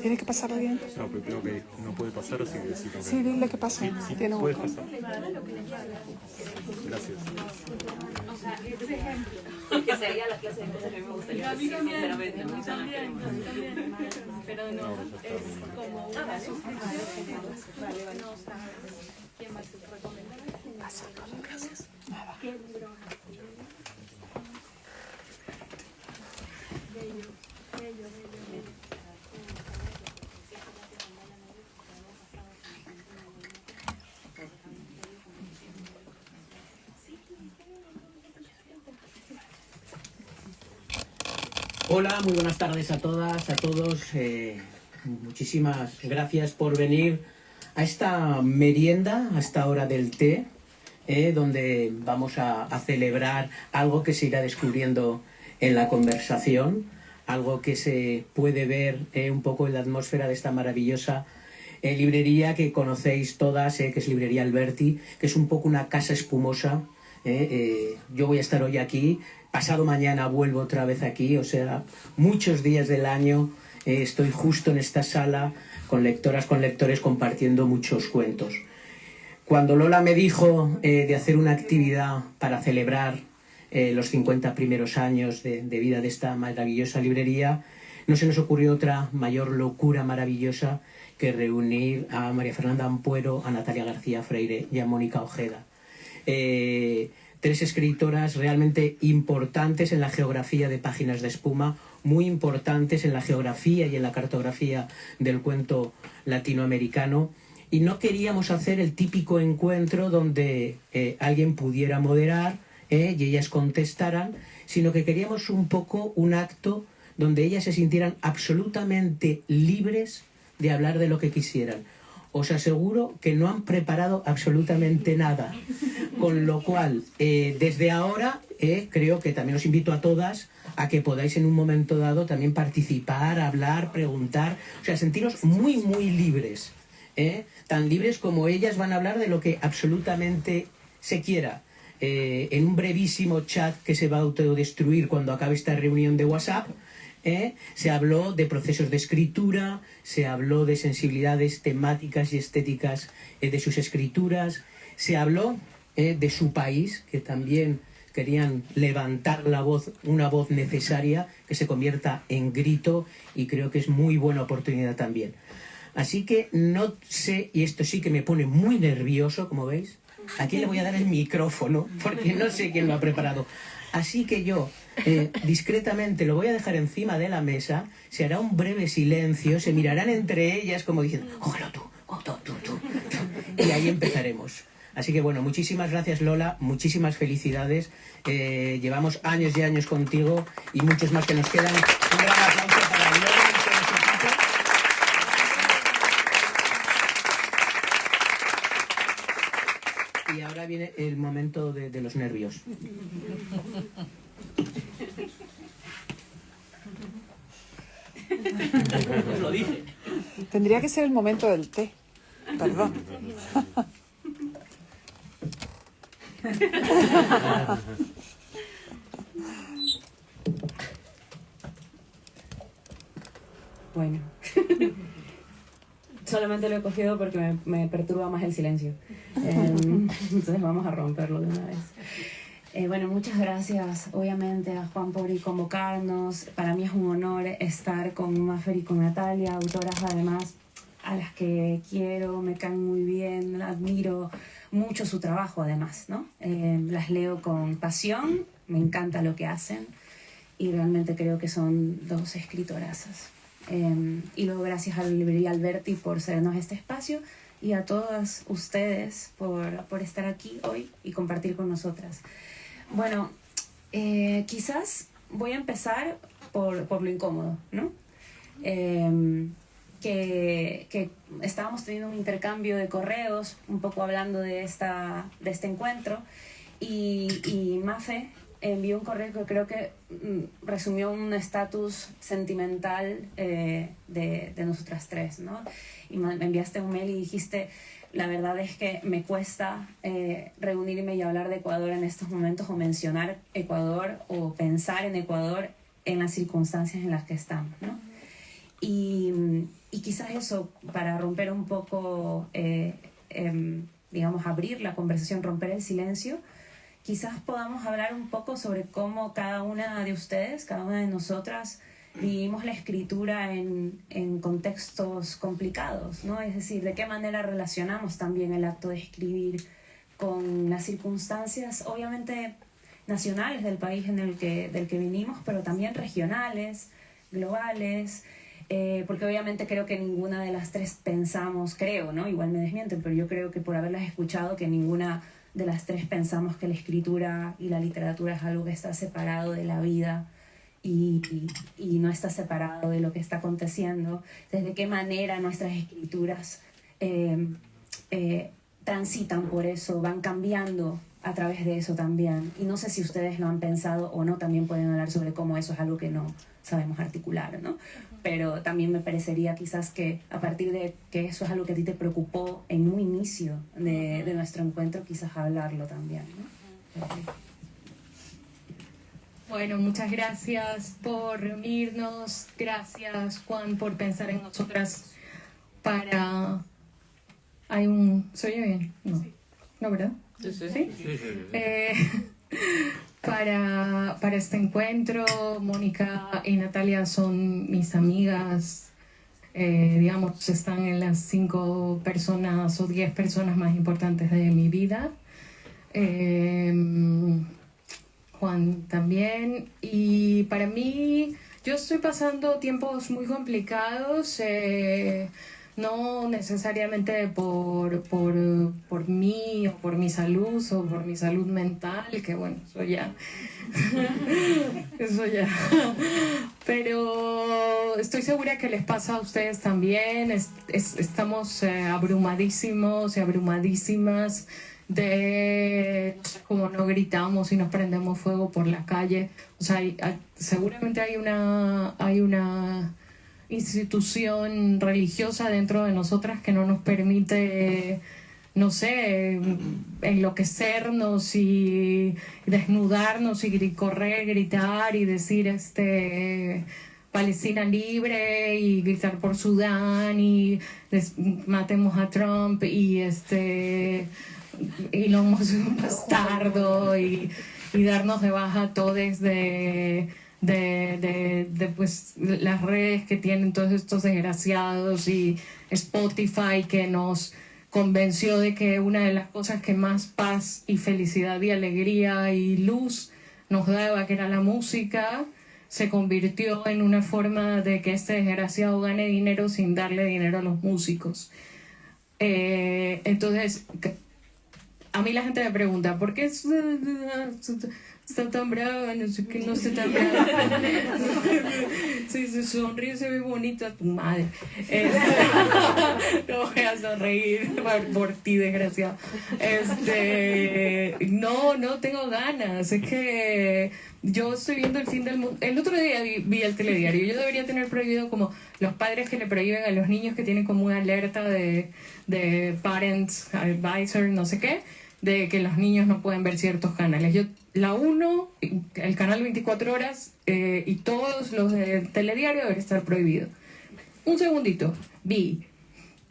Tiene que pasar bien. No, pero creo que no puede pasar, así que sí. Sí, dile que pase. Sí, Tiene un puedes hueco. pasar. Gracias. Que sería la clase de cosas que a mí me gustaría decir, sinceramente. A mí también. Pero no, es como una suscripción venosa. ¿Quién más te recomienda? Gracias. Nada. Hola, muy buenas tardes a todas, a todos. Muchísimas gracias por venir a esta merienda, a esta hora del té, donde vamos a celebrar algo que se irá descubriendo en la conversación, algo que se puede ver un poco en la atmósfera de esta maravillosa librería que conocéis todas, que es Librería Alberti, que es un poco una casa espumosa. Yo voy a estar hoy aquí, pasado mañana vuelvo otra vez aquí, o sea, muchos días del año estoy justo en esta sala con lectoras, con lectores, compartiendo muchos cuentos. Cuando Lola me dijo de hacer una actividad para celebrar los 50 primeros años de vida de esta maravillosa librería, no se nos ocurrió otra mayor locura maravillosa que reunir a María Fernanda Ampuero, a Natalia García Freire y a Mónica Ojeda. Tres escritoras realmente importantes en la geografía de Páginas de Espuma, muy importantes en la geografía y en la cartografía del cuento latinoamericano, y no queríamos hacer el típico encuentro donde alguien pudiera moderar y ellas contestaran, sino que queríamos un poco un acto donde ellas se sintieran absolutamente libres de hablar de lo que quisieran. Os aseguro que no han preparado absolutamente nada, con lo cual, desde ahora, creo que también os invito a todas a que podáis en un momento dado también participar, hablar, preguntar, o sea, sentiros muy, muy libres, tan libres como ellas van a hablar de lo que absolutamente se quiera. En un brevísimo chat que se va a autodestruir cuando acabe esta reunión de WhatsApp, se habló de procesos de escritura, se habló de sensibilidades temáticas y estéticas de sus escrituras, se habló de su país, que también querían levantar la voz, una voz necesaria que se convierta en grito, y creo que es muy buena oportunidad también. Así que no sé, y esto sí que me pone muy nervioso, como veis, ¿a quién le voy a dar el micrófono? Porque no sé quién lo ha preparado. Así que yo, discretamente, lo voy a dejar encima de la mesa, se hará un breve silencio, se mirarán entre ellas como diciendo, ójalo tú, tú, y ahí empezaremos. Así que bueno, muchísimas gracias Lola, muchísimas felicidades, llevamos años y años contigo y muchos más que nos quedan. Un gran aplauso para Lola y todo su equipo. Y ahora viene el momento de los nervios. Lo dije. Tendría que ser el momento del té. Perdón. Bueno. Solamente lo he cogido porque me perturba más el silencio. Entonces vamos a romperlo de una vez. Bueno, muchas gracias obviamente a Juan por convocarnos. Para mí es un honor estar con Mafer y con Natalia, autoras además a las que quiero, me caen muy bien, admiro mucho su trabajo además, ¿no? Las leo con pasión, me encanta lo que hacen y realmente creo que son dos escritorazas. Y luego gracias a la Librería Alberti por cedernos este espacio y a todas ustedes por estar aquí hoy y compartir con nosotras. Bueno, quizás voy a empezar por lo incómodo, ¿no? Que estábamos teniendo un intercambio de correos, un poco hablando de este encuentro, y Mafe envió un correo que creo que resumió un estatus sentimental de nosotras tres, ¿no? Y me enviaste un mail y dijiste, la verdad es que me cuesta reunirme y hablar de Ecuador en estos momentos, o mencionar Ecuador, o pensar en Ecuador en las circunstancias en las que estamos, ¿no? Y quizás eso, para romper un poco, digamos, abrir la conversación, romper el silencio, quizás podamos hablar un poco sobre cómo cada una de ustedes, cada una de nosotras, vivimos la escritura en contextos complicados, ¿no? Es decir, de qué manera relacionamos también el acto de escribir con las circunstancias, obviamente nacionales del país del que vinimos, pero también regionales, globales, porque obviamente creo que ninguna de las tres pensamos, creo, ¿no? Igual me desmienten, pero yo creo que por haberlas escuchado que ninguna de las tres pensamos que la escritura y la literatura es algo que está separado de la vida y no está separado de lo que está aconteciendo. ¿Desde qué manera nuestras escrituras transitan por eso, van cambiando a través de eso también? Y no sé si ustedes lo han pensado o no, también pueden hablar sobre cómo eso es algo que no sabemos articular, ¿no? Pero también me parecería quizás que a partir de que eso es algo que a ti te preocupó en un inicio de nuestro encuentro, quizás hablarlo también, ¿no? Bueno, muchas gracias por reunirnos. Gracias, Juan, por pensar en nosotras para... Hay un... ¿Se oye bien? No. Sí. ¿No, verdad? Sí. ¿Sí? Para este encuentro, Mónica y Natalia son mis amigas, digamos, están en las 5 personas o 10 personas más importantes de mi vida. Juan también. Y para mí, yo estoy pasando tiempos muy complicados, no necesariamente por mí o por mi salud o por mi salud mental, que bueno, eso ya, pero estoy segura que les pasa a ustedes también. Estamos abrumadísimos y abrumadísimas de cómo no gritamos y nos prendemos fuego por la calle. O sea, seguramente hay una institución religiosa dentro de nosotras que no nos permite, no sé, enloquecernos y desnudarnos y correr, gritar y decir Palestina libre y gritar por Sudán y matemos a Trump y Elon Musk es un bastardo y darnos de baja todos de pues las redes que tienen todos estos desgraciados y Spotify, que nos convenció de que una de las cosas que más paz y felicidad y alegría y luz nos daba, que era la música, se convirtió en una forma de que este desgraciado gane dinero sin darle dinero a los músicos. Entonces, a mí la gente me pregunta, ¿por qué está tan brava? No sé qué, no sé tan brava. Sí, se sonríe, se ve bonita tu madre. No voy a sonreír por ti, desgraciado. No tengo ganas. Es que yo estoy viendo el fin del mundo. El otro día vi el telediario. Yo debería tener prohibido, como los padres que le prohíben a los niños que tienen como una alerta de Parents Advisor, no sé qué, de que los niños no pueden ver ciertos canales. La 1, el canal 24 horas y todos los del telediario deben estar prohibidos. Un segundito, vi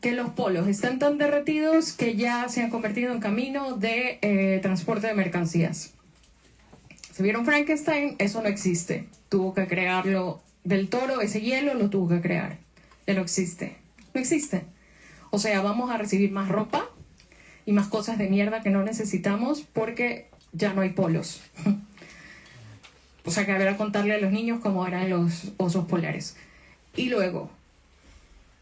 que los polos están tan derretidos que ya se han convertido en camino de transporte de mercancías. ¿Se vieron Frankenstein? Eso no existe. Tuvo que crearlo Del Toro, ese hielo lo tuvo que crear. Ya no existe. No existe. O sea, vamos a recibir más ropa y más cosas de mierda que no necesitamos porque ya no hay polos. O sea, que habrá que contarle a los niños cómo eran los osos polares. Y luego,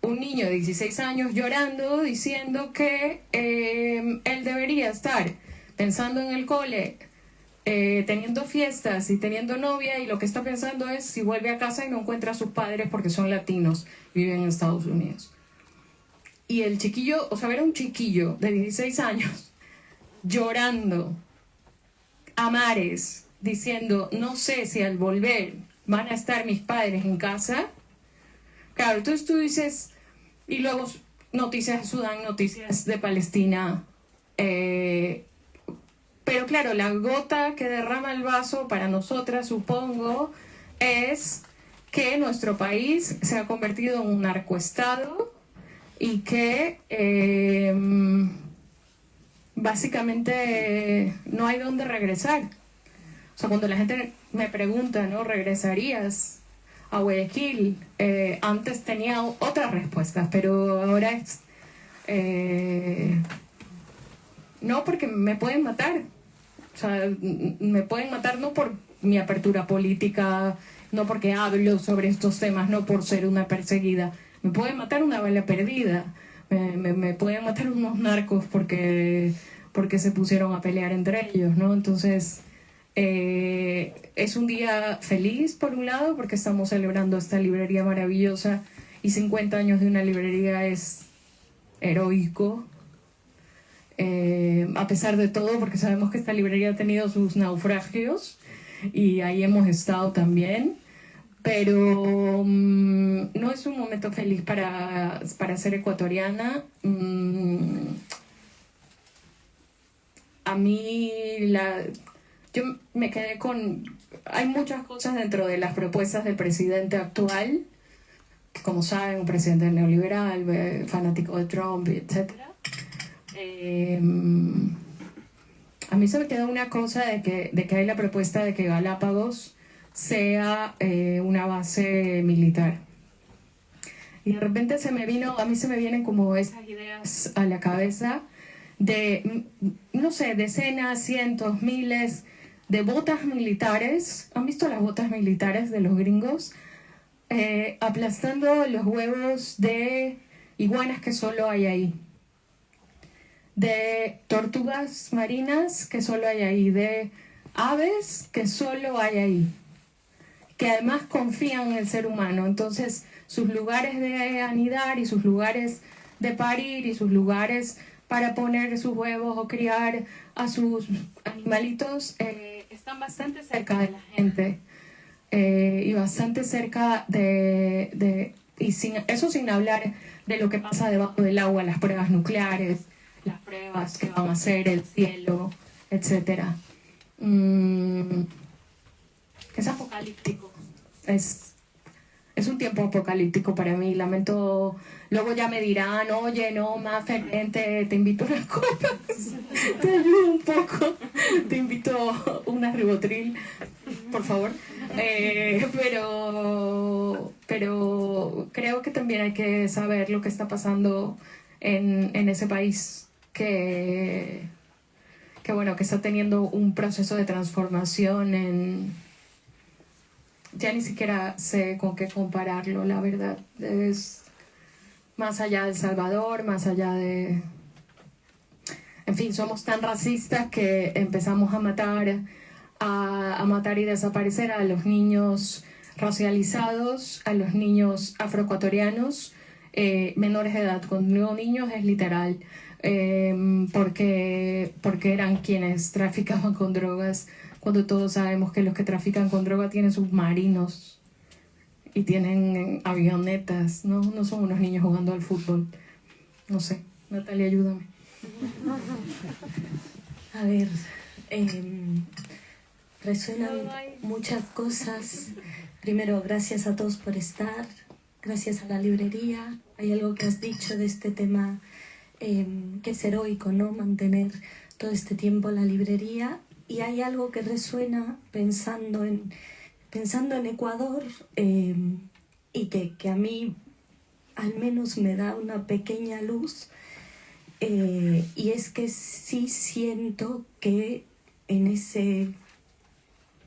un niño de 16 años llorando, diciendo que él debería estar pensando en el cole, teniendo fiestas y teniendo novia, y lo que está pensando es si vuelve a casa y no encuentra a sus padres porque son latinos, viven en Estados Unidos. Y el chiquillo, o sea, era un chiquillo de 16 años llorando a mares, diciendo, no sé si al volver van a estar mis padres en casa. Claro, entonces tú dices, y luego noticias de Sudán, noticias de Palestina, pero claro, la gota que derrama el vaso para nosotras, supongo, es que nuestro país se ha convertido en un narcoestado y que básicamente no hay dónde regresar. O sea, cuando la gente me pregunta, ¿no? ¿Regresarías a Guayaquil? Antes tenía otras respuestas, pero ahora es... no, porque me pueden matar. O sea, me pueden matar no por mi apertura política, no porque hablo sobre estos temas, no por ser una perseguida. Me pueden matar una bala perdida. Me pueden matar unos narcos porque se pusieron a pelear entre ellos, ¿no? Entonces, es un día feliz, por un lado, porque estamos celebrando esta librería maravillosa, y 50 años de una librería es heroico. A pesar de todo, porque sabemos que esta librería ha tenido sus naufragios y ahí hemos estado también, pero no es un momento feliz para ser ecuatoriana. A mí yo me quedé con... Hay muchas cosas dentro de las propuestas del presidente actual, que como saben, un presidente neoliberal, fanático de Trump, etc. A mí se me quedó una cosa de que hay la propuesta de que Galápagos sea una base militar. Y de repente a mí se me vienen como esas ideas a la cabeza de, no sé, decenas, cientos, miles de botas militares. ¿Han visto las botas militares de los gringos? Aplastando los huevos de iguanas que solo hay ahí, de tortugas marinas que solo hay ahí, de aves que solo hay ahí, que además confían en el ser humano. Entonces, sus lugares de anidar y sus lugares de parir y sus lugares para poner sus huevos o criar a sus animalitos están bastante cerca de la gente, y bastante cerca y sin hablar de lo que pasa debajo del agua, las pruebas nucleares, las pruebas que van a hacer, el cielo, etc. Es apocalíptico. Es un tiempo apocalíptico para mí. Lamento. Luego ya me dirán, oye, no, Mafer, vente, te invito a unas copas, te ayudo un poco, te invito a una ribotril, por favor. Pero creo que también hay que saber lo que está pasando en ese país que está teniendo un proceso de transformación ya ni siquiera sé con qué compararlo, la verdad. Es más allá de El Salvador, más allá de... En fin, somos tan racistas que empezamos a matar y desaparecer a los niños racializados, a los niños afroecuatorianos, menores de edad. Cuando digo niños es literal, porque eran quienes traficaban con drogas, cuando todos sabemos que los que trafican con droga tienen submarinos y tienen avionetas, ¿no? No son unos niños jugando al fútbol. No sé, Natalia, ayúdame. A ver, resuenan muchas cosas. Primero, gracias a todos por estar, gracias a la librería. Hay algo que has dicho de este tema que es heroico, ¿no? Mantener todo este tiempo la librería. Y hay algo que resuena pensando en Ecuador, y que a mí al menos me da una pequeña luz, y es que sí siento que en ese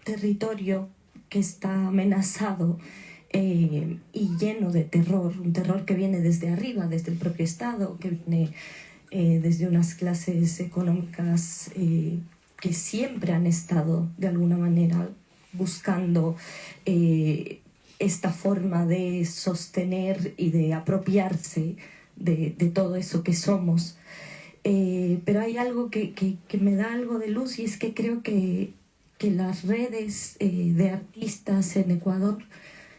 territorio que está amenazado y lleno de terror, un terror que viene desde arriba, desde el propio Estado, que viene desde unas clases económicas que siempre han estado de alguna manera buscando esta forma de sostener y de apropiarse de todo eso que somos. Pero hay algo que me da algo de luz, y es que creo que las redes de artistas en Ecuador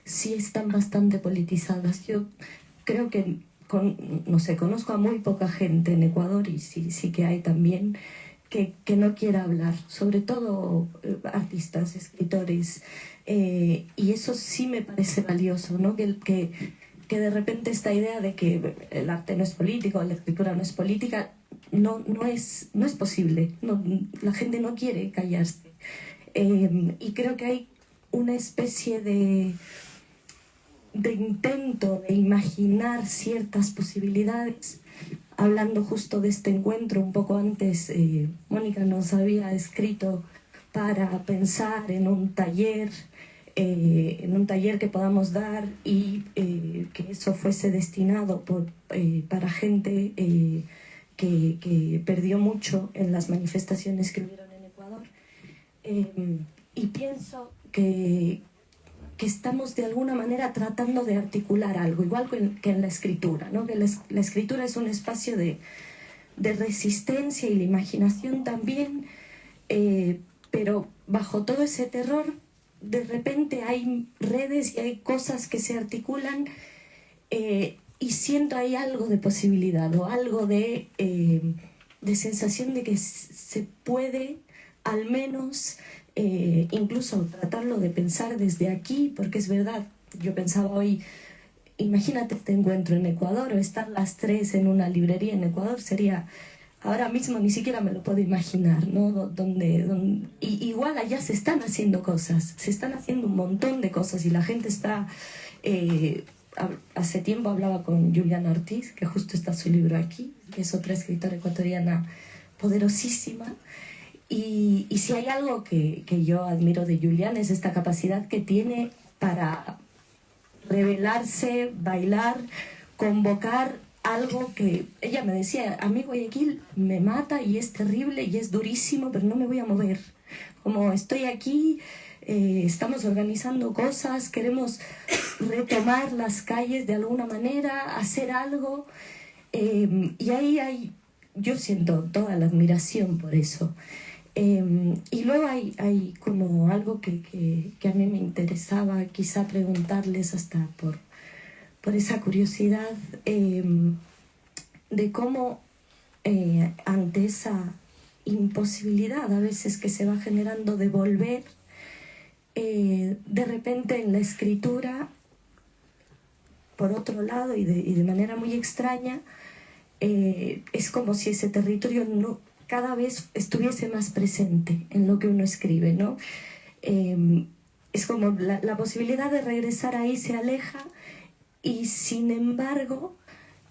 sí están bastante politizadas. Yo creo que, no sé, conozco a muy poca gente en Ecuador, y sí que hay también, que no quiera hablar, sobre todo artistas, escritores, y eso sí me parece valioso, ¿no? Que de repente esta idea de que el arte no es político, la escritura no es política, no es posible. No, la gente no quiere callarse. Y creo que hay una especie de intento de imaginar ciertas posibilidades. Hablando justo de este encuentro, un poco antes, Mónica nos había escrito para pensar en un taller que podamos dar y que eso fuese destinado para gente que perdió mucho en las manifestaciones que hubieron en Ecuador. Y pienso que estamos de alguna manera tratando de articular algo, igual que en la escritura, ¿no? Que la escritura es un espacio de resistencia y la imaginación también, pero bajo todo ese terror, de repente hay redes y hay cosas que se articulan, y siento hay algo de posibilidad o algo de sensación de que se puede al menos incluso tratarlo de pensar desde aquí, porque es verdad, yo pensaba hoy, imagínate este encuentro en Ecuador o estar las 3 en una librería en Ecuador, sería, ahora mismo ni siquiera me lo puedo imaginar, ¿no? Y igual allá se están haciendo cosas, se están haciendo un montón de cosas y la gente está... hace tiempo hablaba con Juliana Ortiz, que justo está su libro aquí, que es otra escritora ecuatoriana poderosísima. Y si hay algo que yo admiro de Juliana es esta capacidad que tiene para revelarse, bailar, convocar algo que ella me decía, a mí Guayaquil me mata y es terrible y es durísimo, pero no me voy a mover. Como estoy aquí, estamos organizando cosas, queremos retomar las calles de alguna manera, hacer algo, y ahí yo siento toda la admiración por eso. Y luego hay como algo que a mí me interesaba quizá preguntarles hasta por esa curiosidad, de cómo ante esa imposibilidad a veces que se va generando de volver, de repente en la escritura, por otro lado y de manera muy extraña, es como si ese territorio cada vez estuviese más presente en lo que uno escribe, ¿no? Es como la posibilidad de regresar ahí se aleja y sin embargo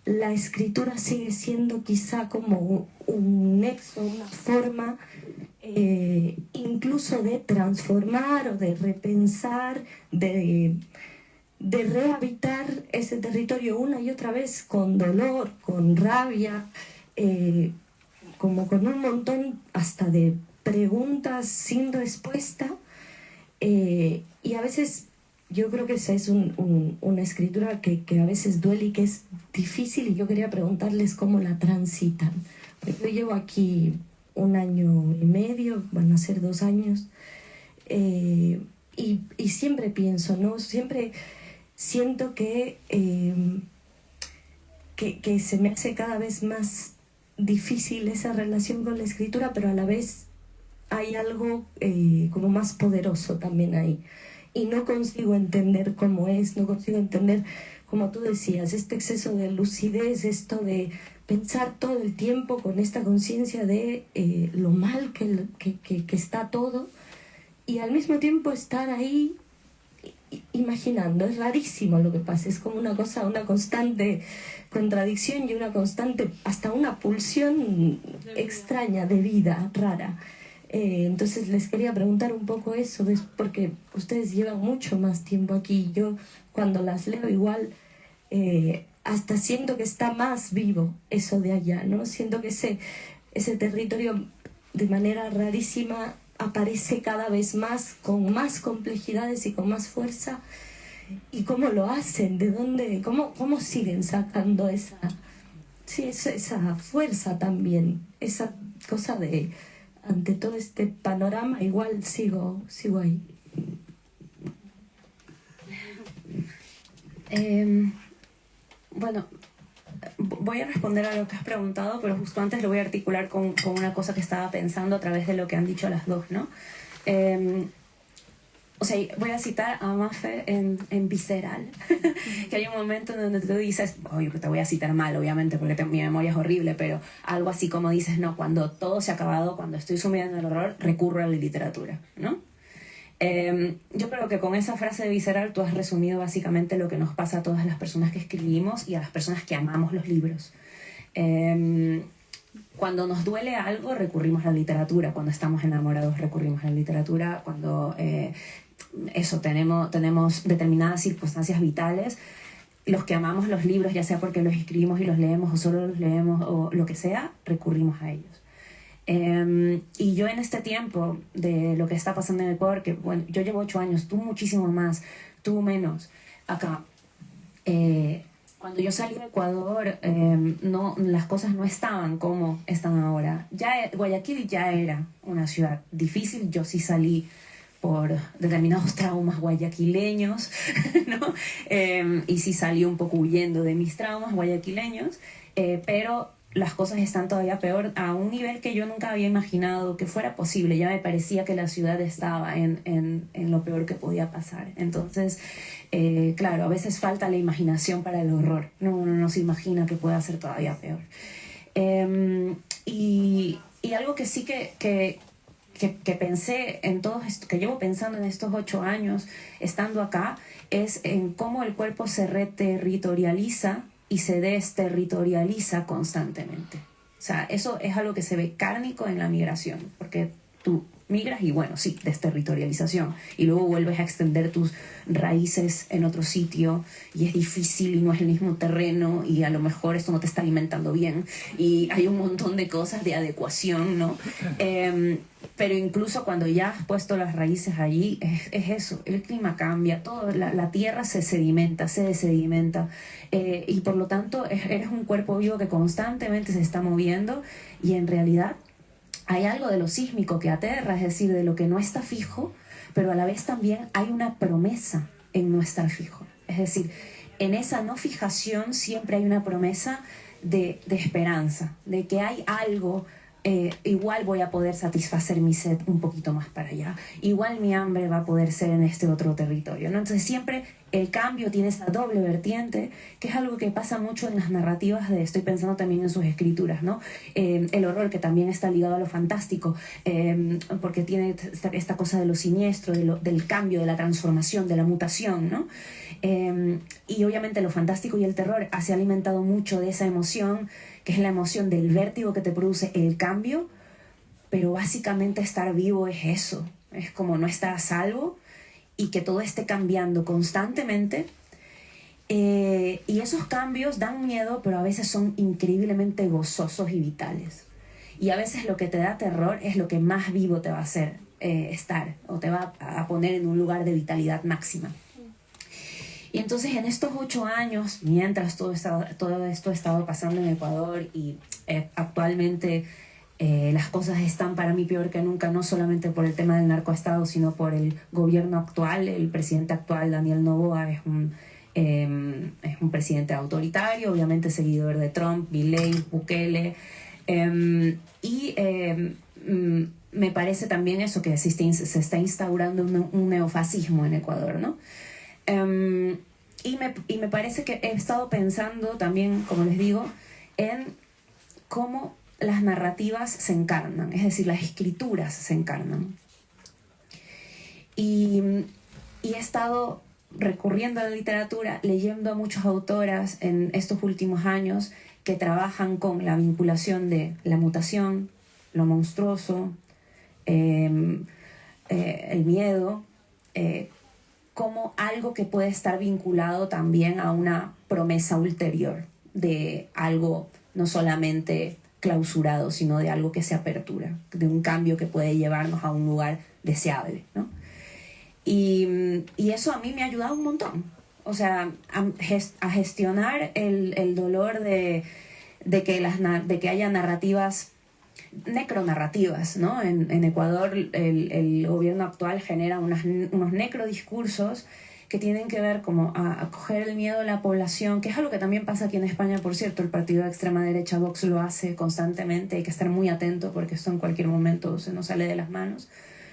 la escritura sigue siendo quizá como un nexo, una forma incluso de transformar o de repensar, de rehabitar ese territorio una y otra vez con dolor, con rabia, como con un montón hasta de preguntas sin respuesta, y a veces yo creo que esa es una escritura que a veces duele y que es difícil, y yo quería preguntarles cómo la transitan. Porque yo llevo aquí 1 año y medio, van a ser 2 años, y siempre pienso, ¿no? Siempre siento que se me hace cada vez más difícil esa relación con la escritura, pero a la vez hay algo como más poderoso también ahí. Y no consigo entender cómo es, no consigo entender, como tú decías, este exceso de lucidez, esto de pensar todo el tiempo con esta conciencia de lo mal que está todo, y al mismo tiempo estar ahí imaginando. Es rarísimo lo que pasa, es como una cosa, una constante contradicción y una constante, hasta una pulsión extraña de vida, rara. Entonces les quería preguntar un poco eso, porque ustedes llevan mucho más tiempo aquí. Yo cuando las leo igual, hasta siento que está más vivo eso de allá, ¿no? Siento que ese territorio de manera rarísima aparece cada vez más, con más complejidades y con más fuerza. ¿Y cómo lo hacen? ¿De dónde? ¿Cómo siguen sacando esa fuerza también? Esa cosa de, ante todo este panorama, igual sigo ahí. Bueno, voy a responder a lo que has preguntado, pero justo antes lo voy a articular con una cosa que estaba pensando a través de lo que han dicho las dos, ¿no? O sea, voy a citar a Mafe en Visceral, que hay un momento en donde tú dices, oye, te voy a citar mal, obviamente, porque mi memoria es horrible, pero algo así como dices, no, cuando todo se ha acabado, cuando estoy sumida en el horror, recurro a la literatura, ¿no? Yo creo que con esa frase de Visceral tú has resumido básicamente lo que nos pasa a todas las personas que escribimos y a las personas que amamos los libros. Cuando nos duele algo, recurrimos a la literatura. Cuando estamos enamorados, recurrimos a la literatura. Cuando tenemos determinadas circunstancias vitales, los que amamos los libros, ya sea porque los escribimos y los leemos o solo los leemos o lo que sea, recurrimos a ellos. Y yo en este tiempo de lo que está pasando en Ecuador, que bueno, yo llevo 8 años, tú muchísimo más, tú menos, acá. Cuando yo salí de Ecuador, las cosas no estaban como están ahora. Guayaquil ya era una ciudad difícil, yo sí salí por determinados traumas guayaquileños, ¿no? Y sí salí un poco huyendo de mis traumas guayaquileños, pero las cosas están todavía peor, a un nivel que yo nunca había imaginado que fuera posible. Ya me parecía que la ciudad estaba en lo peor que podía pasar. Entonces, claro, a veces falta la imaginación para el horror. Uno no se imagina que pueda ser todavía peor. Y algo que sí que pensé en todo esto, que llevo pensando en estos 8 años estando acá, es en cómo el cuerpo se reterritorializa y se desterritorializa constantemente. O sea, eso es algo que se ve cárnico en la migración, porque tú migras y bueno, sí, desterritorialización, y luego vuelves a extender tus raíces en otro sitio y es difícil y no es el mismo terreno y a lo mejor esto no te está alimentando bien y hay un montón de cosas de adecuación, ¿no? Pero incluso cuando ya has puesto las raíces allí, es eso, el clima cambia, todo, la tierra se sedimenta, se desedimenta, y por lo tanto eres un cuerpo vivo que constantemente se está moviendo y en realidad hay algo de lo sísmico que aterra, es decir, de lo que no está fijo, pero a la vez también hay una promesa en no estar fijo. Es decir, en esa no fijación siempre hay una promesa de esperanza, de que hay algo. Igual voy a poder satisfacer mi sed un poquito más para allá, igual mi hambre va a poder ser en este otro territorio, ¿no? Entonces siempre el cambio tiene esa doble vertiente, que es algo que pasa mucho en las narrativas estoy pensando también en sus escrituras, ¿no? El horror, que también está ligado a lo fantástico, porque tiene esta cosa de lo siniestro, del cambio, de la transformación, de la mutación, ¿no? Y obviamente lo fantástico y el terror se ha alimentado mucho de esa emoción, que es la emoción del vértigo que te produce el cambio, pero básicamente estar vivo es eso, es como no estar a salvo y que todo esté cambiando constantemente, y esos cambios dan miedo, pero a veces son increíblemente gozosos y vitales, y a veces lo que te da terror es lo que más vivo te va a hacer estar, o te va a poner en un lugar de vitalidad máxima. Y entonces en estos 8 años, mientras todo esto ha estado pasando en Ecuador y actualmente las cosas están para mí peor que nunca, no solamente por el tema del narcoestado, sino por el gobierno actual. El presidente actual, Daniel Noboa, es un presidente autoritario, obviamente seguidor de Trump, Milei, Bukele, me parece también eso, que se está instaurando un neofascismo en Ecuador, ¿no? Y me parece que he estado pensando también, como les digo, en cómo las narrativas se encarnan, es decir, las escrituras se encarnan. Y he estado recurriendo a la literatura, leyendo a muchas autoras en estos últimos años que trabajan con la vinculación de la mutación, lo monstruoso, el miedo, como algo que puede estar vinculado también a una promesa ulterior de algo no solamente clausurado, sino de algo que se apertura, de un cambio que puede llevarnos a un lugar deseable, ¿no? Y eso a mí me ha ayudado un montón, o sea, a gestionar el dolor de que haya narrativas, necronarrativas, ¿no? En Ecuador el gobierno actual genera unos necrodiscursos que tienen que ver como a coger el miedo de la población, que es algo que también pasa aquí en España, por cierto. El partido de extrema derecha Vox lo hace constantemente, hay que estar muy atento porque esto en cualquier momento se nos sale de las manos,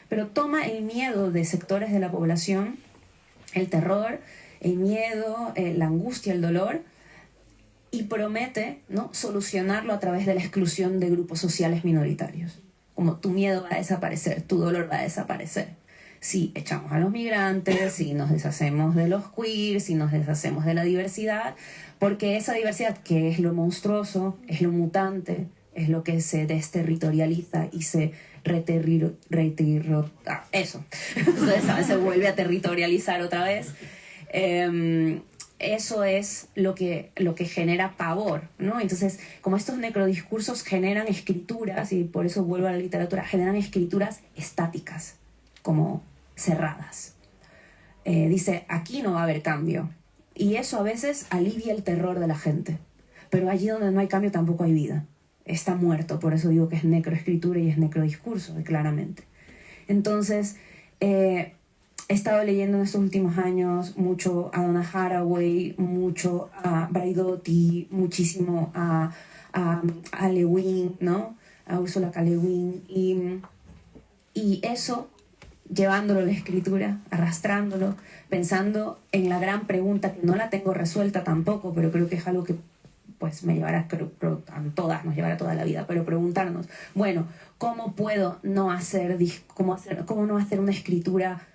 pero toma el miedo de sectores de la población, el terror, el miedo, la angustia, el dolor, y promete, ¿no?, solucionarlo a través de la exclusión de grupos sociales minoritarios. Como tu miedo va a desaparecer, tu dolor va a desaparecer si echamos a los migrantes, si nos deshacemos de los queer, si nos deshacemos de la diversidad, porque esa diversidad, que es lo monstruoso, es lo mutante, es lo que se desterritorializa y se eso entonces se vuelve a territorializar otra vez. Eso es lo que genera pavor, ¿no? Entonces, como estos necrodiscursos generan escrituras, y por eso vuelvo a la literatura, generan escrituras estáticas, como cerradas. Dice, aquí no va a haber cambio. Y eso a veces alivia el terror de la gente. Pero allí donde no hay cambio tampoco hay vida. Está muerto, por eso digo que es necroescritura y es necrodiscurso, claramente. Entonces, he estado leyendo en estos últimos años mucho a Donna Haraway, mucho a Braidotti, muchísimo a Le Guin, ¿no? A Ursula K. Le Guin. Y eso, llevándolo a la escritura, arrastrándolo, pensando en la gran pregunta, que no la tengo resuelta tampoco, pero creo que es algo que pues me llevará, creo, nos llevará toda la vida, pero preguntarnos, bueno, ¿cómo puedo no hacer, cómo no hacer una escritura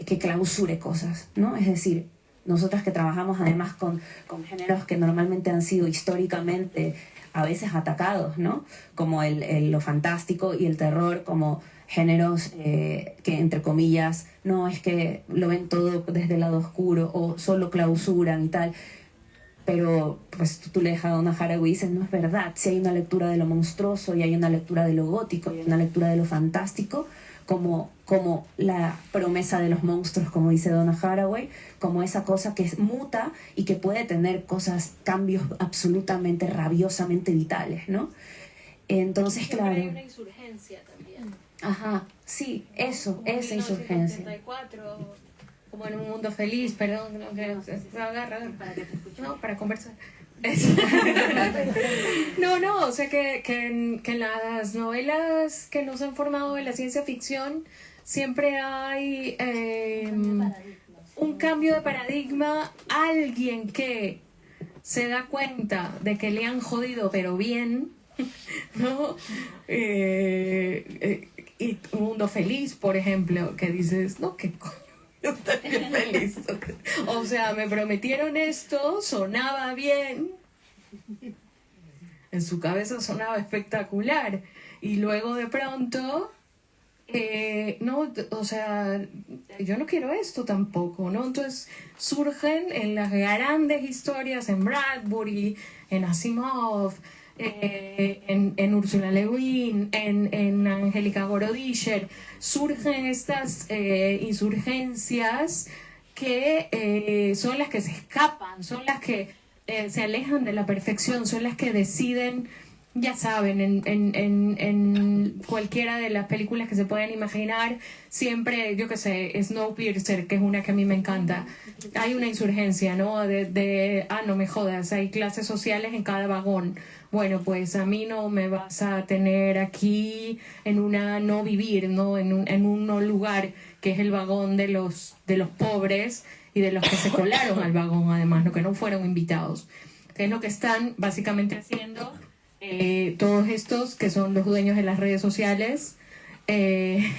que clausure cosas, ¿no? Es decir, nosotras que trabajamos además con géneros que normalmente han sido históricamente a veces atacados, ¿no? Como lo fantástico y el terror como géneros que, entre comillas, no, es que lo ven todo desde el lado oscuro o solo clausuran y tal. Pero pues tú le dejas a Donna Haraway y dices, no es verdad, si hay una lectura de lo monstruoso y hay una lectura de lo gótico y hay una lectura de lo fantástico, como la promesa de los monstruos, como dice Donna Haraway, como esa cosa que muta y que puede tener cambios absolutamente, rabiosamente vitales, ¿no? Entonces, pero claro. hay una insurgencia también. Ajá, sí, eso, esa insurgencia. 1974, como en un mundo feliz, perdón, no, agarra, no, para conversar. No, o sea que en las novelas que nos han formado en la ciencia ficción siempre hay un cambio de paradigma, alguien que se da cuenta de que le han jodido pero bien, ¿no? Y un mundo feliz, por ejemplo, que dices, no, qué coño. Yo estoy bien feliz. O sea, me prometieron esto, sonaba bien. En su cabeza sonaba espectacular. Y luego de pronto, no, o sea, yo no quiero esto tampoco, ¿no? Entonces surgen en las grandes historias, en Bradbury, en Asimov, en Ursula Le Guin, en Angélica Gorodischer, surgen estas insurgencias que son las que se escapan, son las que se alejan de la perfección, son las que deciden, ya saben, en cualquiera de las películas que se pueden imaginar, siempre, yo qué sé, Snowpiercer, que es una que a mí me encanta, hay una insurgencia, ¿no? No me jodas, hay clases sociales en cada vagón. Bueno, pues a mí no me vas a tener aquí en una no vivir, ¿no? En un no lugar, que es el vagón de los pobres y de los que se colaron al vagón, además, ¿no? Que no fueron invitados. Que es lo que están básicamente haciendo todos estos que son los dueños de las redes sociales, que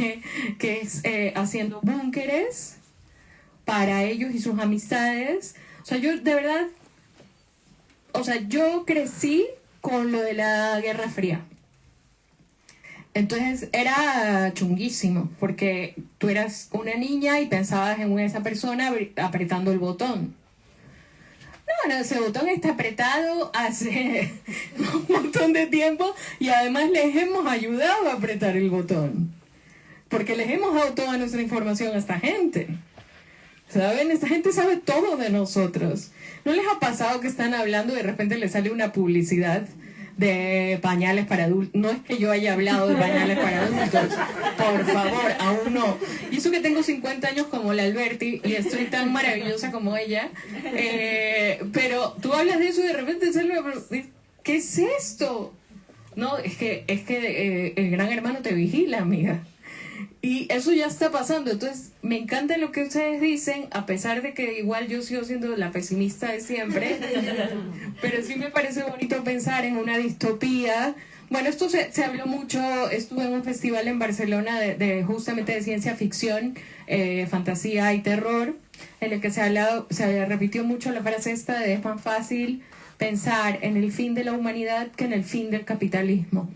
es haciendo búnkeres para ellos y sus amistades. O sea, yo de verdad, yo crecí con lo de la Guerra Fría. Entonces era chunguísimo, porque tú eras una niña y pensabas en esa persona apretando el botón. No, ese botón está apretado hace un montón de tiempo y además les hemos ayudado a apretar el botón. Porque les hemos dado toda nuestra información a esta gente. ¿Saben? Esta gente sabe todo de nosotros. ¿No les ha pasado que están hablando y de repente les sale una publicidad de pañales para adultos. No es que yo haya hablado de pañales para adultos, por favor, aún no. Y eso que tengo 50 años como la Alberti y estoy tan maravillosa como ella, pero tú hablas de eso y de repente sale, ¿qué es esto? No, es que el gran hermano te vigila, amiga. Y eso ya está pasando. Entonces, me encanta lo que ustedes dicen, a pesar de que igual yo sigo siendo la pesimista de siempre. Pero sí me parece bonito pensar en una distopía. Bueno, esto se habló mucho. Estuve en un festival en Barcelona de justamente de ciencia ficción, fantasía y terror, en el que se repitió mucho la frase esta de: es más fácil pensar en el fin de la humanidad que en el fin del capitalismo.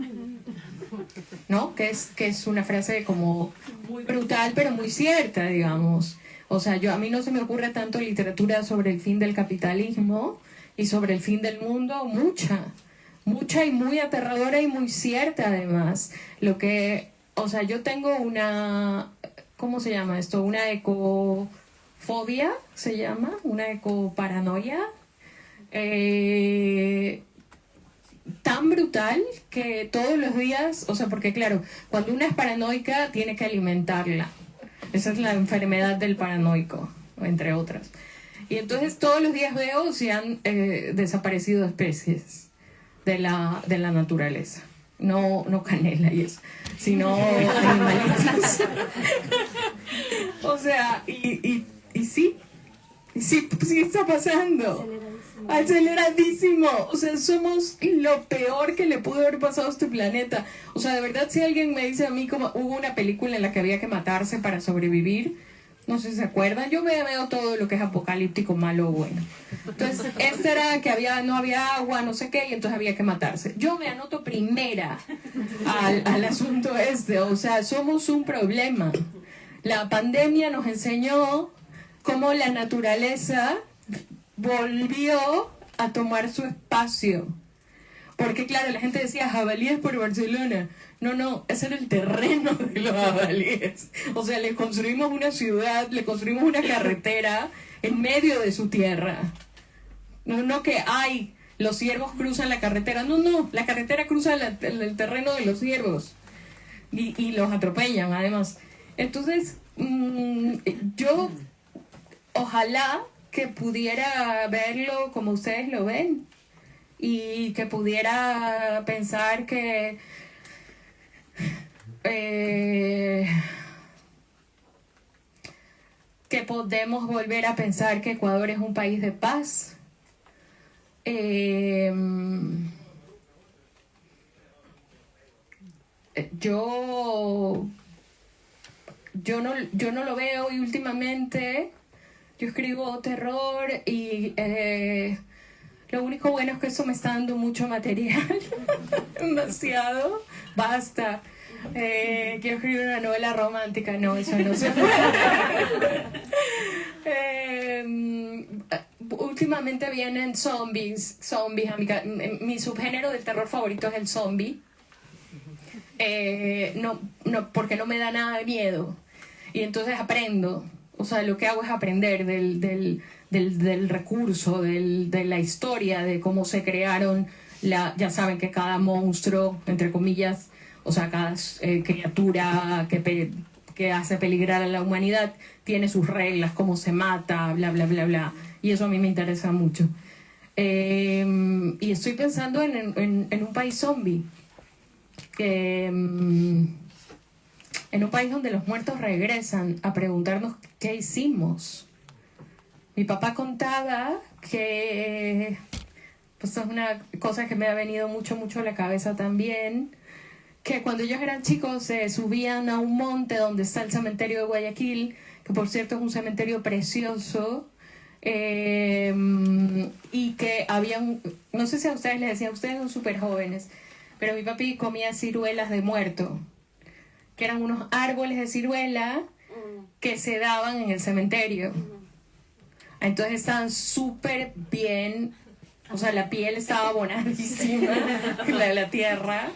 ¿No? Que es una frase como muy brutal, pero muy cierta, digamos. O sea, a mí no se me ocurre tanto literatura sobre el fin del capitalismo y sobre el fin del mundo, mucha y muy aterradora y muy cierta, además. O sea, yo tengo una, ¿cómo se llama esto? Una ecofobia, se llama, una ecoparanoia. Tan brutal que todos los días, o sea, porque claro, cuando una es paranoica tiene que alimentarla. Esa es la enfermedad del paranoico, entre otras. Y entonces todos los días veo si han desaparecido especies de la naturaleza. No canela y eso, sino animalitos. O sea, y sí está pasando. Aceleradísimo. O sea, somos lo peor que le pudo haber pasado a este planeta. O sea, de verdad, si alguien me dice a mí, como hubo una película en la que había que matarse para sobrevivir, no sé si se acuerdan, yo veo todo lo que es apocalíptico, malo o bueno. Entonces, esta era que no había agua, no sé qué, y entonces había que matarse. Yo me anoto primera al asunto este. O sea, somos un problema. La pandemia nos enseñó cómo la naturaleza volvió a tomar su espacio. Porque claro, la gente decía jabalíes por Barcelona. No, ese era el terreno de los jabalíes. O sea, le construimos una ciudad, le construimos una carretera en medio de su tierra. No que los ciervos cruzan la carretera. No, la carretera cruza el terreno de los ciervos. Y los atropellan, además. Entonces, yo ojalá que pudiera verlo como ustedes lo ven y que pudiera pensar que podemos volver a pensar que Ecuador es un país de paz. Yo no lo veo, y últimamente yo escribo terror y lo único bueno es que eso me está dando mucho material. Demasiado. Basta. Quiero escribir una novela romántica. No, eso no se puede. Últimamente vienen zombies. Mi subgénero del terror favorito es el zombie. No, porque no me da nada de miedo. Y entonces aprendo. O sea, lo que hago es aprender del recurso, de la historia, de cómo se crearon. Ya saben que cada monstruo, entre comillas, o sea, cada criatura que hace peligrar a la humanidad tiene sus reglas, cómo se mata, bla, bla, bla, bla. Y eso a mí me interesa mucho. Y estoy pensando en un país zombie. En un país donde los muertos regresan a preguntarnos qué hicimos. Mi papá contaba que, pues es una cosa que me ha venido mucho a la cabeza también, que cuando ellos eran chicos se subían a un monte donde está el cementerio de Guayaquil, que por cierto es un cementerio precioso, y que habían, no sé si a ustedes les decía, ustedes son súper jóvenes, pero mi papi comía ciruelas de muerto, que eran unos árboles de ciruela que se daban en el cementerio. Entonces estaban súper bien, o sea, la piel estaba bonadísima, la de la tierra,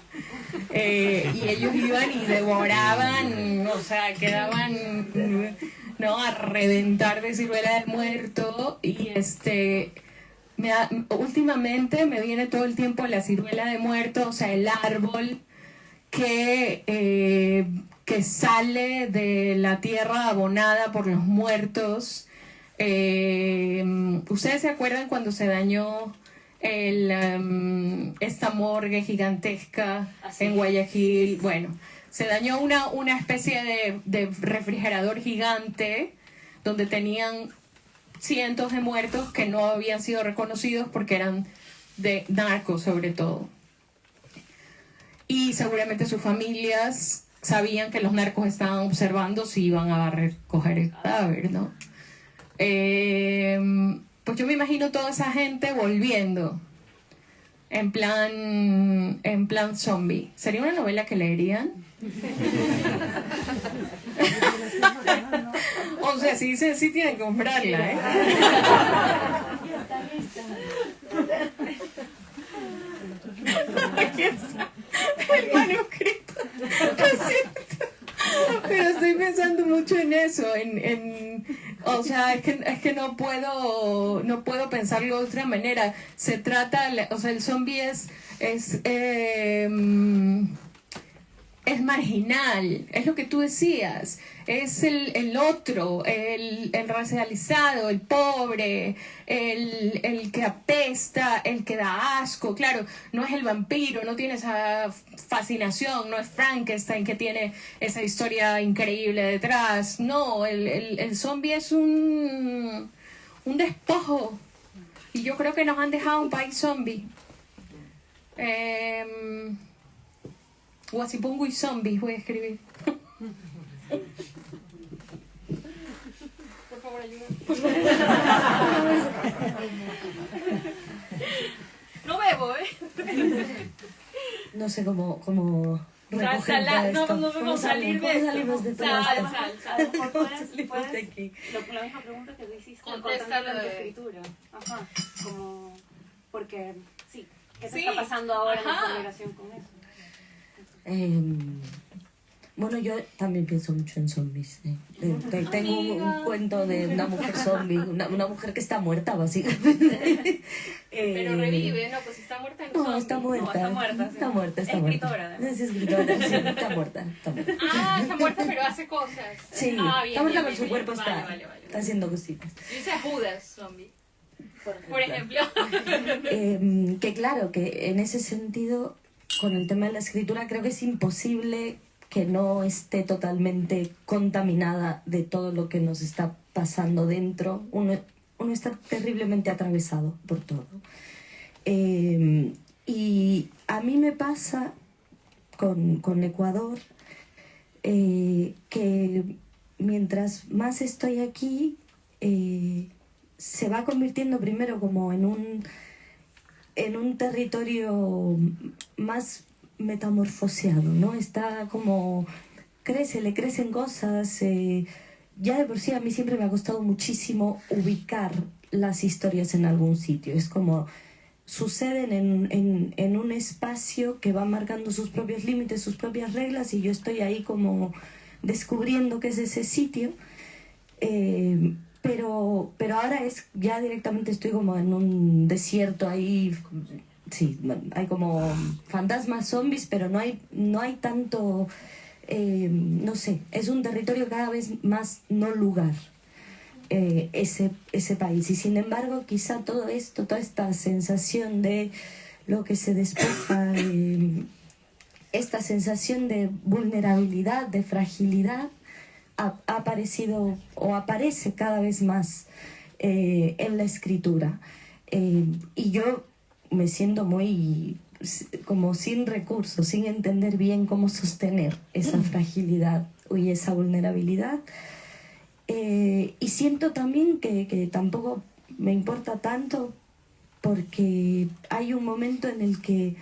y ellos iban y devoraban, o sea, quedaban, ¿no?, a reventar de ciruela de muerto, y últimamente me viene todo el tiempo la ciruela de muerto, o sea, el árbol que sale de la tierra abonada por los muertos. ¿Ustedes se acuerdan cuando se dañó esta morgue gigantesca en Guayaquil? Bueno, se dañó una especie de refrigerador gigante donde tenían cientos de muertos que no habían sido reconocidos porque eran de narcos sobre todo. Y seguramente sus familias sabían que los narcos estaban observando si iban a recoger el cadáver, ¿no? Pues yo me imagino toda esa gente volviendo en plan zombie. ¿Sería una novela que leerían? O sea, sí tienen que comprarla, ¿eh? Aquí está el manuscrito. Pero estoy pensando mucho en eso, o sea, es que no puedo pensarlo de otra manera. Se trata, o sea, el zombie es marginal, es lo que tú decías, es el otro, el racializado, el pobre, el que apesta, el que da asco. Claro, no es el vampiro, no tiene esa fascinación, no es Frankenstein que tiene esa historia increíble detrás. No, el zombie es un despojo, y yo creo que nos han dejado un país zombie. Guasipungu y zombies voy a escribir. Por favor, ayúdame. No bebo, No sé cómo recoger todo esto. No ¿Cómo salimos de todo esto? Puedes de aquí. La misma pregunta que tú hiciste. Contéstalo de escritura. Ajá. Como, porque, sí. ¿Qué te está pasando ahora en tu relación con eso? Bueno, yo también pienso mucho en zombies. Tengo un cuento de una mujer zombie, una mujer que está muerta, básicamente. Pero revive, ¿no? Pues si está muerta no. No, está muerta. No, está muerta. Está muerta, está muerta. Escritora. Es escritora, sí, está muerta. Ah, está muerta, pero hace cosas. Sí, bien, está muerta, bien, pero su cuerpo está Vale. haciendo cositas. Dice Judas, zombie. Por ejemplo. Que claro, que en ese sentido, con el tema de la escritura, creo que es imposible que no esté totalmente contaminada de todo lo que nos está pasando dentro. Uno está terriblemente atravesado por todo. Y a mí me pasa con Ecuador que mientras más estoy aquí, se va convirtiendo primero como en un territorio más metamorfoseado, ¿no? Está como le crecen cosas. Ya de por sí a mí siempre me ha costado muchísimo ubicar las historias en algún sitio. Es como suceden en un espacio que va marcando sus propios límites, sus propias reglas, y yo estoy ahí como descubriendo qué es ese sitio. Pero ahora ya directamente estoy como en un desierto ahí. Sí, hay como fantasmas, zombies, pero no hay tanto, no sé, es un territorio cada vez más no lugar, ese país. Y sin embargo, quizá todo esto, toda esta sensación de lo que se despoja, esta sensación de vulnerabilidad, de fragilidad, ha aparecido o aparece cada vez más en la escritura. Y yo me siento muy como sin recursos, sin entender bien cómo sostener esa fragilidad y esa vulnerabilidad. Y siento también que tampoco me importa tanto, porque hay un momento en el que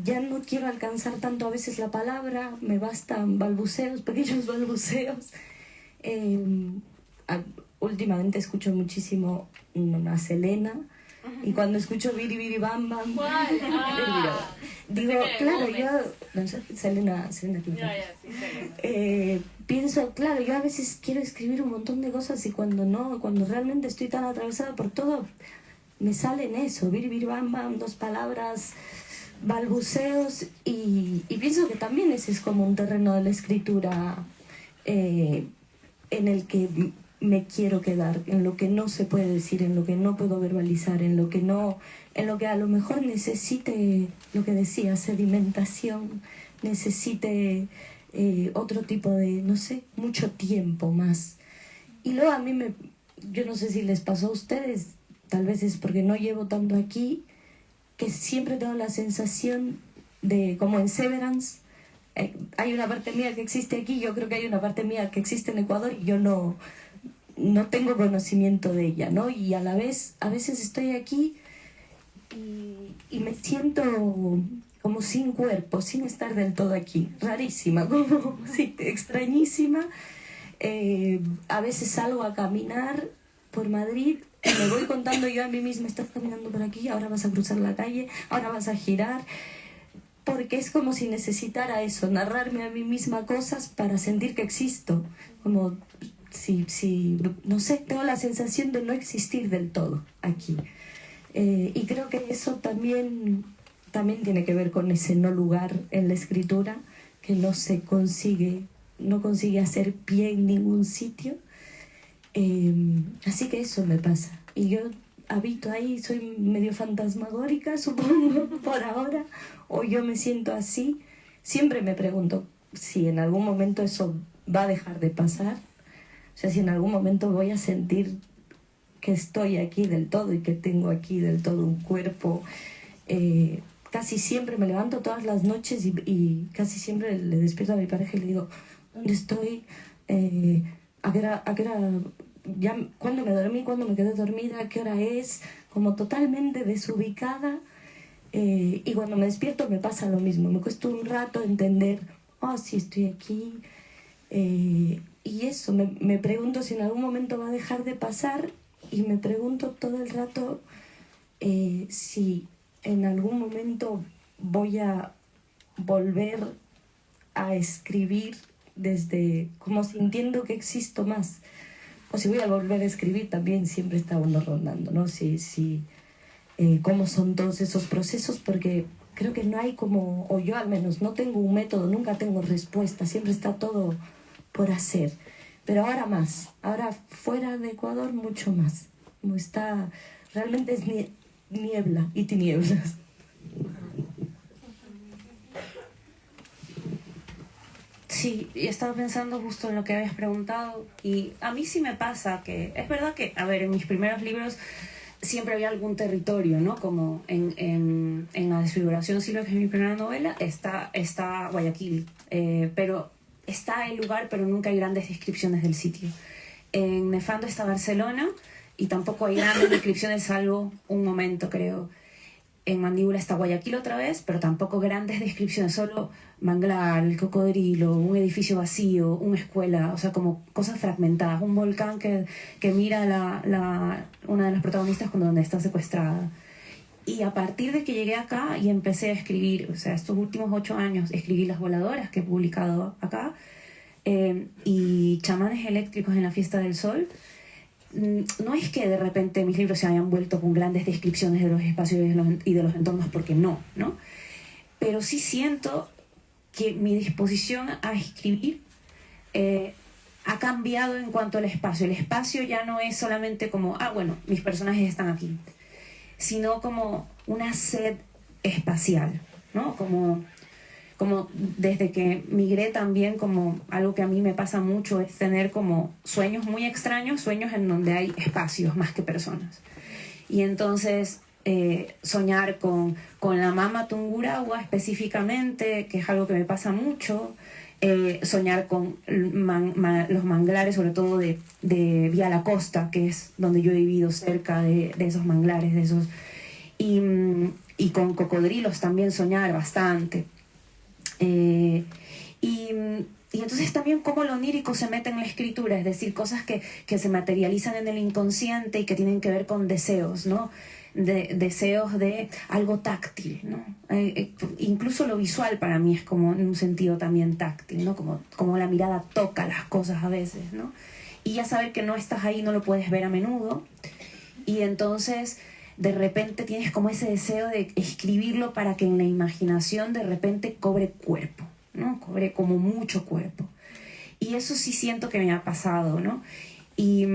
ya no quiero alcanzar tanto a veces la palabra, me bastan balbuceos, pequeños balbuceos. Últimamente escucho muchísimo a Selena, y cuando escucho Biri Biri Bam Bam, digo, claro, yo, no sé, Selena Quintana. Pienso, claro, yo a veces quiero escribir un montón de cosas, y cuando realmente estoy tan atravesada por todo, me salen eso, bir, bir, bam, bam, 2 palabras, balbuceos, y pienso que también ese es como un terreno de la escritura en el que me quiero quedar, en lo que no se puede decir, en lo que no puedo verbalizar, en lo que a lo mejor necesite, lo que decía, sedimentación, necesite otro tipo de, no sé, mucho tiempo más. Y luego a mí yo no sé si les pasó a ustedes, tal vez es porque no llevo tanto aquí, que siempre tengo la sensación de, como en Severance, hay una parte mía que existe aquí, yo creo que hay una parte mía que existe en Ecuador y yo no tengo conocimiento de ella, ¿no? Y a la vez, a veces estoy aquí y me siento como sin cuerpo, sin estar del todo aquí, rarísima, como sí, extrañísima. A veces salgo a caminar por Madrid, me voy contando yo a mí misma, estás caminando por aquí, ahora vas a cruzar la calle, ahora vas a girar, porque es como si necesitara eso, narrarme a mí misma cosas para sentir que existo, como si no sé, tengo la sensación de no existir del todo aquí. Y creo que eso también tiene que ver con ese no lugar en la escritura, que no consigue hacer pie en ningún sitio. Así que eso me pasa. Y yo habito ahí, soy medio fantasmagórica, supongo, por ahora, o yo me siento así. Siempre me pregunto si en algún momento eso va a dejar de pasar. O sea, si en algún momento voy a sentir que estoy aquí del todo y que tengo aquí del todo un cuerpo. Casi siempre me levanto todas las noches y casi siempre le despierto a mi pareja y le digo, ¿dónde estoy? ¿A qué hora? Ya, ¿cuándo me dormí? ¿Cuándo me quedé dormida? ¿A qué hora es? Como totalmente desubicada. Y cuando me despierto me pasa lo mismo. Me cuesta un rato entender, sí, estoy aquí. Y eso, me pregunto si en algún momento va a dejar de pasar y me pregunto todo el rato si en algún momento voy a volver a escribir desde como sintiendo que existo más, o si voy a volver a escribir también, siempre está uno rondando, ¿no? Cómo son todos esos procesos, porque creo que no hay como, o yo al menos no tengo un método, nunca tengo respuesta, siempre está todo por hacer, pero ahora más, ahora fuera de Ecuador mucho más, como está, realmente es niebla y tinieblas. Sí, y estaba pensando justo en lo que habías preguntado, y a mí sí me pasa que, es verdad que, a ver, en mis primeros libros siempre había algún territorio, ¿no? Como en La desfiguración Silva, que es mi primera novela, está Guayaquil, pero está el lugar, pero nunca hay grandes descripciones del sitio. En Nefando está Barcelona, y tampoco hay grandes descripciones, salvo un momento, creo. En Mandíbula está Guayaquil otra vez, pero tampoco grandes descripciones, solo manglar, el cocodrilo, un edificio vacío, una escuela, o sea, como cosas fragmentadas, un volcán que mira una de las protagonistas donde está secuestrada. Y a partir de que llegué acá y empecé a escribir, o sea, estos últimos 8 años, escribí Las Voladoras, que he publicado acá, y Chamanes Eléctricos en la Fiesta del Sol. No es que de repente mis libros se hayan vuelto con grandes descripciones de los espacios y de los entornos, porque no, pero sí siento que mi disposición a escribir ha cambiado en cuanto al espacio. El espacio ya no es solamente como, bueno, mis personajes están aquí, sino como una sed espacial, ¿no? Como desde que migré también, como algo que a mí me pasa mucho es tener como sueños muy extraños, sueños en donde hay espacios más que personas. Y entonces soñar con la Mama Tungurahua específicamente, que es algo que me pasa mucho, soñar con los manglares, sobre todo de Vía la Costa, que es donde yo he vivido, cerca de esos manglares, de esos, y con cocodrilos también soñar bastante. Y entonces también cómo lo onírico se mete en la escritura, es decir, cosas que se materializan en el inconsciente y que tienen que ver con deseos, ¿no? Deseos de algo táctil, ¿no? Incluso lo visual para mí es como en un sentido también táctil, ¿no? Como la mirada toca las cosas a veces, ¿no? Y ya saber que no estás ahí, no lo puedes ver a menudo. Y entonces de repente tienes como ese deseo de escribirlo para que en la imaginación de repente cobre cuerpo, ¿no? Cobre como mucho cuerpo. Y eso sí siento que me ha pasado, ¿no? Y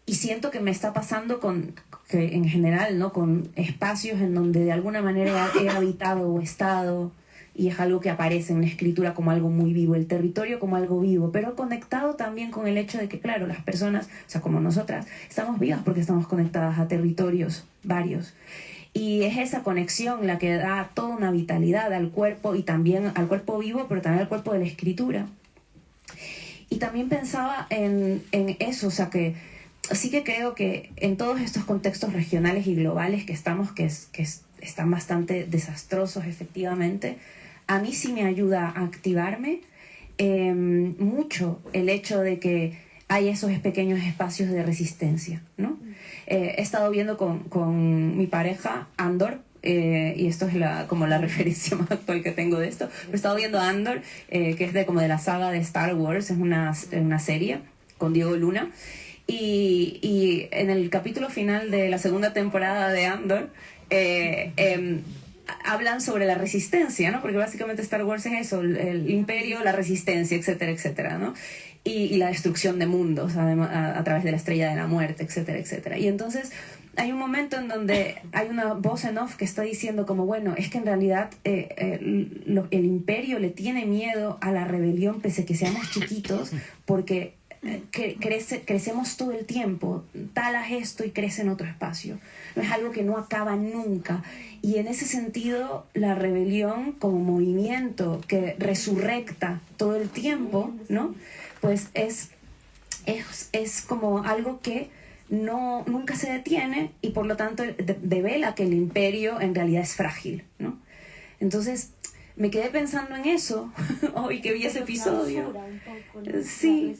siento que me está pasando que en general, ¿no? Con espacios en donde de alguna manera he habitado o estado, y es algo que aparece en la escritura como algo muy vivo, el territorio como algo vivo, pero conectado también con el hecho de que, claro, las personas, o sea, como nosotras, estamos vivas porque estamos conectadas a territorios varios. Y es esa conexión la que da toda una vitalidad al cuerpo, y también al cuerpo vivo, pero también al cuerpo de la escritura. Y también pensaba en eso, o sea, que sí que creo que en todos estos contextos regionales y globales que estamos, que están bastante desastrosos efectivamente, a mí sí me ayuda a activarme mucho el hecho de que hay esos pequeños espacios de resistencia, ¿no? He estado viendo con mi pareja Andor, y esto es como la referencia más actual que tengo de esto, pero he estado viendo Andor, que es como de la saga de Star Wars, es una serie con Diego Luna, y en el capítulo final de la segunda temporada de Andor, hablan sobre la resistencia, ¿no? Porque básicamente Star Wars es eso, el imperio, la resistencia, etcétera, etcétera, ¿no? Y la destrucción de mundos a través de la estrella de la muerte, etcétera, etcétera. Y entonces hay un momento en donde hay una voz en off que está diciendo como, bueno, es que en realidad el imperio le tiene miedo a la rebelión pese a que seamos chiquitos, porque crecemos todo el tiempo, talas esto y crece en otro espacio. No es algo que no acaba nunca. Y en ese sentido, la rebelión como movimiento que resurrecta todo el tiempo, ¿no? Pues es como algo que nunca se detiene, y por lo tanto devela que el imperio en realidad es frágil, ¿no? Entonces me quedé pensando en eso hoy que vi ese episodio. Sí.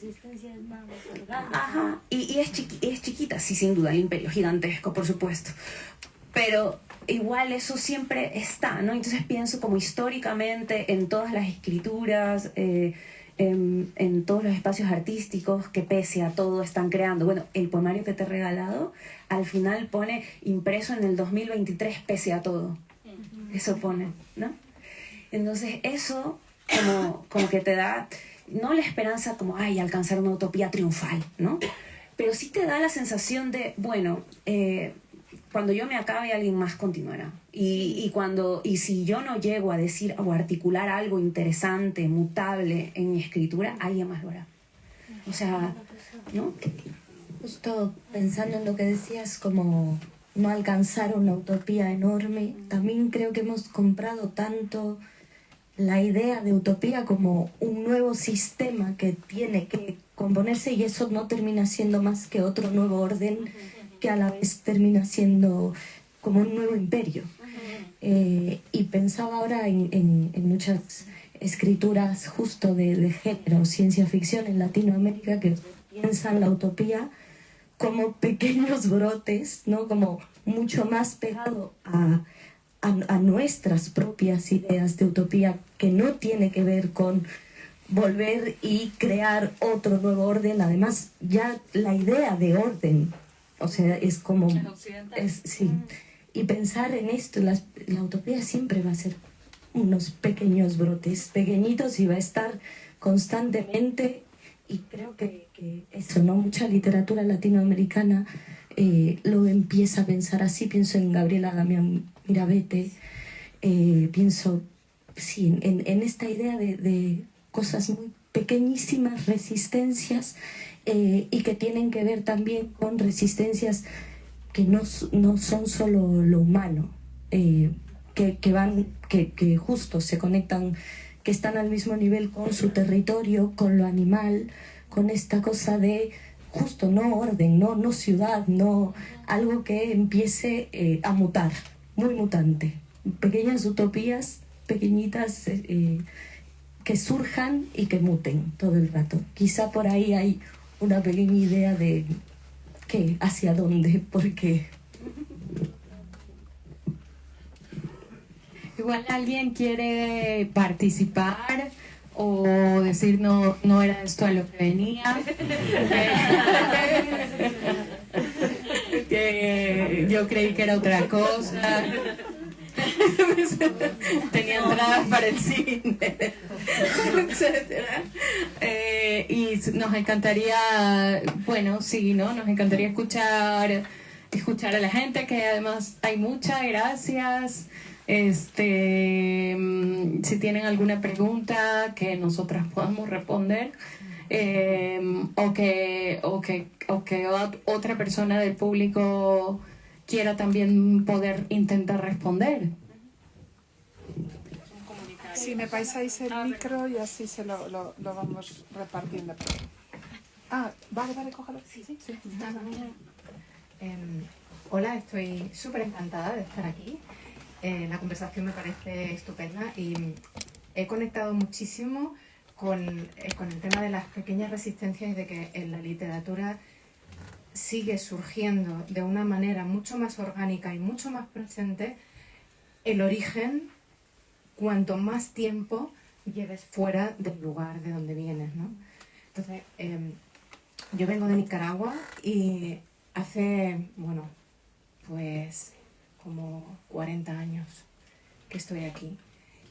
Ajá. Y es chiquita, sí, sin duda, el imperio gigantesco, por supuesto. Pero igual eso siempre está, ¿no? Entonces pienso como históricamente en todas las escrituras, en todos los espacios artísticos que pese a todo están creando. Bueno, el poemario que te he regalado al final pone impreso en el 2023 pese a todo. Eso pone, ¿no? Entonces eso como que te da, no la esperanza como, ay, alcanzar una utopía triunfal, ¿no? Pero sí te da la sensación de, bueno, cuando yo me acabe alguien más continuará. Y si yo no llego a decir o a articular algo interesante, mutable en mi escritura, alguien más lo hará. O sea, ¿no? Justo pensando en lo que decías, como no alcanzar una utopía enorme, también creo que hemos comprado tanto la idea de utopía como un nuevo sistema que tiene que componerse, y eso no termina siendo más que otro nuevo orden que a la vez termina siendo como un nuevo imperio. Y pensaba ahora en muchas escrituras justo de género, ciencia ficción en Latinoamérica, que piensan la utopía como pequeños brotes, ¿no? Como mucho más pegado a nuestras propias ideas de utopía, que no tiene que ver con volver y crear otro nuevo orden. Además, ya la idea de orden, o sea, es como... sí. Y pensar en esto, la utopía siempre va a ser unos pequeños brotes, pequeñitos, y va a estar constantemente, y creo que eso, ¿no? Mucha literatura latinoamericana lo empieza a pensar así. Pienso en Gabriela Damián Mirabete, pienso, sí, en esta idea de cosas muy pequeñísimas, resistencias, y que tienen que ver también con resistencias que no son solo lo humano, que justo se conectan, que están al mismo nivel con su territorio, con lo animal, con esta cosa de justo no orden, no ciudad, no algo que empiece a mutar, muy mutante. Pequeñas utopías, pequeñitas, que surjan y que muten todo el rato. Quizá por ahí hay una pequeña idea de qué, hacia dónde, por qué. Igual alguien quiere participar o decir no era esto a lo que venía. Yo creí que era otra cosa. Tenía entradas para el cine, etcétera. Y nos encantaría, bueno, sí, ¿no? Nos encantaría escuchar a la gente, que además hay muchas. Gracias. Si tienen alguna pregunta que nosotras podamos responder, o que otra persona del público quiera también poder intentar responder. Si me pasáis el micro y así se lo vamos repartiendo. Vale, cógelo. Sí. Hola, estoy súper encantada de estar aquí. La conversación me parece estupenda y he conectado muchísimo con el tema de las pequeñas resistencias y de que en la literatura sigue surgiendo de una manera mucho más orgánica y mucho más presente el origen cuanto más tiempo lleves fuera del lugar de donde vienes, ¿no? Entonces, yo vengo de Nicaragua y hace, pues como 40 años que estoy aquí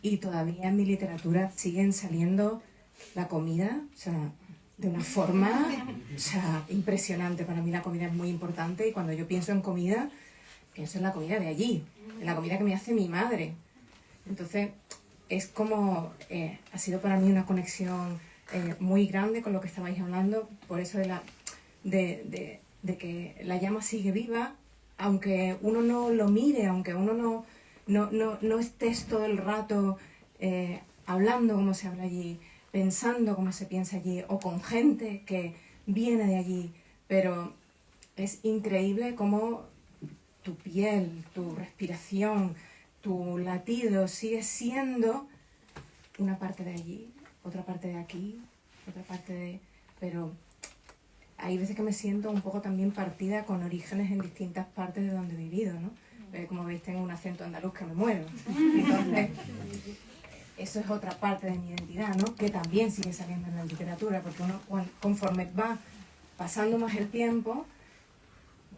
y todavía en mi literatura siguen saliendo la comida, o sea, de una forma, impresionante. Para mí la comida es muy importante y cuando yo pienso en comida, pienso en la comida de allí, en la comida que me hace mi madre. Entonces, es como, ha sido para mí una conexión muy grande con lo que estabais hablando, por eso de que la llama sigue viva, aunque uno no lo mire, aunque uno no estés todo el rato hablando como se habla allí, pensando como se piensa allí, o con gente que viene de allí, pero es increíble cómo tu piel, tu respiración, tu latido sigue siendo una parte de allí, otra parte de aquí, otra parte de... Pero hay veces que me siento un poco también partida con orígenes en distintas partes de donde he vivido, ¿no? Como veis, tengo un acento andaluz que me muero. Entonces, eso es otra parte de mi identidad, ¿no? Que también sigue saliendo en la literatura, porque uno, conforme va pasando más el tiempo,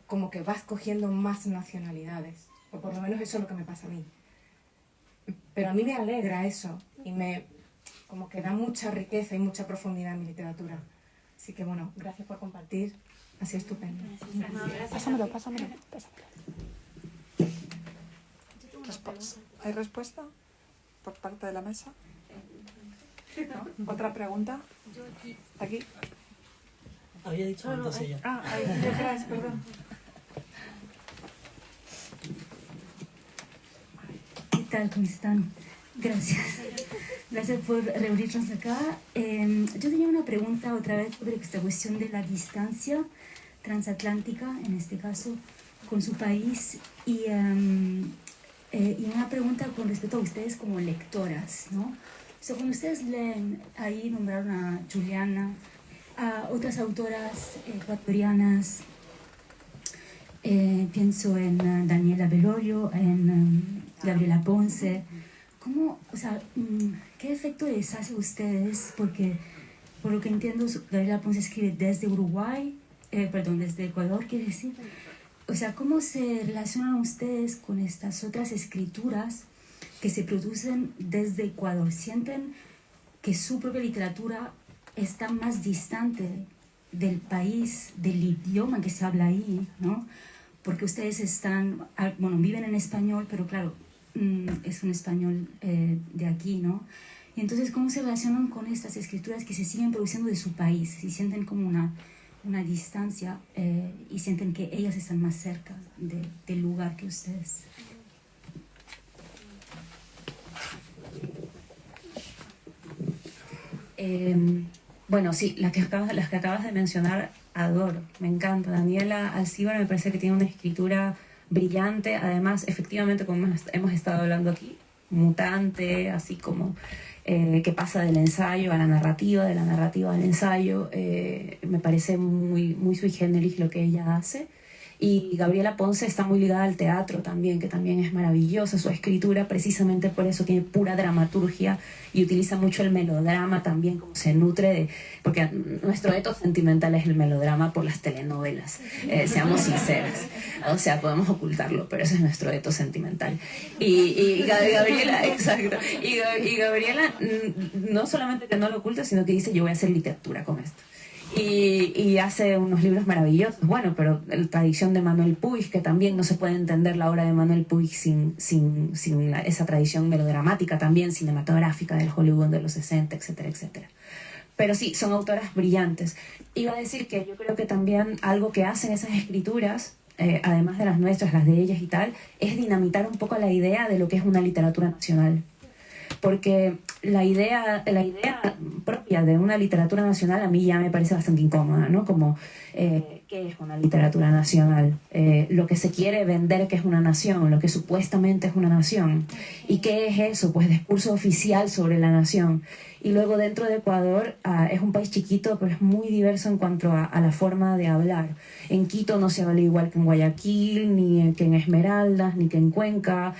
como que vas cogiendo más nacionalidades. O por lo menos eso es lo que me pasa a mí. Pero a mí me alegra eso y como que da mucha riqueza y mucha profundidad en mi literatura. Así que gracias por compartir. Ha sido estupendo. Pásamelo. ¿Hay respuesta por parte de la mesa? ¿No? ¿Otra pregunta? Yo Aquí. Había dicho antes ella. Ahí detrás, perdón. ¿Qué tal? ¿Cómo están? Gracias. Gracias por reunirnos acá. Yo tenía una pregunta otra vez sobre esta cuestión de la distancia transatlántica, en este caso, con su país. Y una pregunta con respecto a ustedes como lectoras, ¿no? O sea, cuando ustedes leen, ahí nombraron a Juliana, a otras autoras ecuatorianas, pienso en Daniela Belorio, en Gabriela Ponce. ¿Cómo, qué efecto les hace a ustedes? Porque, por lo que entiendo, Gabriela Ponce escribe desde desde Ecuador, quiere decir. O sea, ¿cómo se relacionan ustedes con estas otras escrituras que se producen desde Ecuador? ¿Sienten que su propia literatura está más distante del país, del idioma que se habla ahí, ¿no? Porque ustedes viven en español, pero claro, es un español de aquí, ¿no? Y entonces, ¿cómo se relacionan con estas escrituras que se siguen produciendo de su país? Si sienten como una distancia y sienten que ellas están más cerca del lugar que ustedes. Sí, las que acabas de mencionar, adoro, me encanta. Daniela Alcíbar me parece que tiene una escritura brillante, además, efectivamente, como hemos estado hablando aquí, mutante, así como que pasa del ensayo a la narrativa, de la narrativa al ensayo. Me parece muy, muy sui generis lo que ella hace. Y Gabriela Ponce está muy ligada al teatro también, que también es maravillosa. Su escritura precisamente por eso tiene pura dramaturgia y utiliza mucho el melodrama también, como se nutre de... Porque nuestro etos sentimental es el melodrama por las telenovelas, seamos sinceras. O sea, podemos ocultarlo, pero ese es nuestro etos sentimental. Y Gabriela, exacto. Y Gabriela no solamente que no lo oculta, sino que dice, yo voy a hacer literatura con esto. Y hace unos libros maravillosos. Bueno, pero la tradición de Manuel Puig, que también no se puede entender la obra de Manuel Puig sin esa tradición melodramática también, cinematográfica del Hollywood de los 60, etcétera, etcétera. Pero sí, son autoras brillantes. Iba a decir que yo creo que también algo que hacen esas escrituras, además de las nuestras, las de ellas y tal, es dinamitar un poco la idea de lo que es una literatura nacional. Porque la idea propia de una literatura nacional a mí ya me parece bastante incómoda, ¿no? Como, ¿qué es una literatura nacional? Lo que se quiere vender que es una nación, lo que supuestamente es una nación. ¿Y qué es eso? Pues discurso oficial sobre la nación. Y luego dentro de Ecuador es un país chiquito, pero es muy diverso en cuanto a la forma de hablar. En Quito no se habla igual que en Guayaquil, ni que en Esmeraldas, ni que en Cuenca.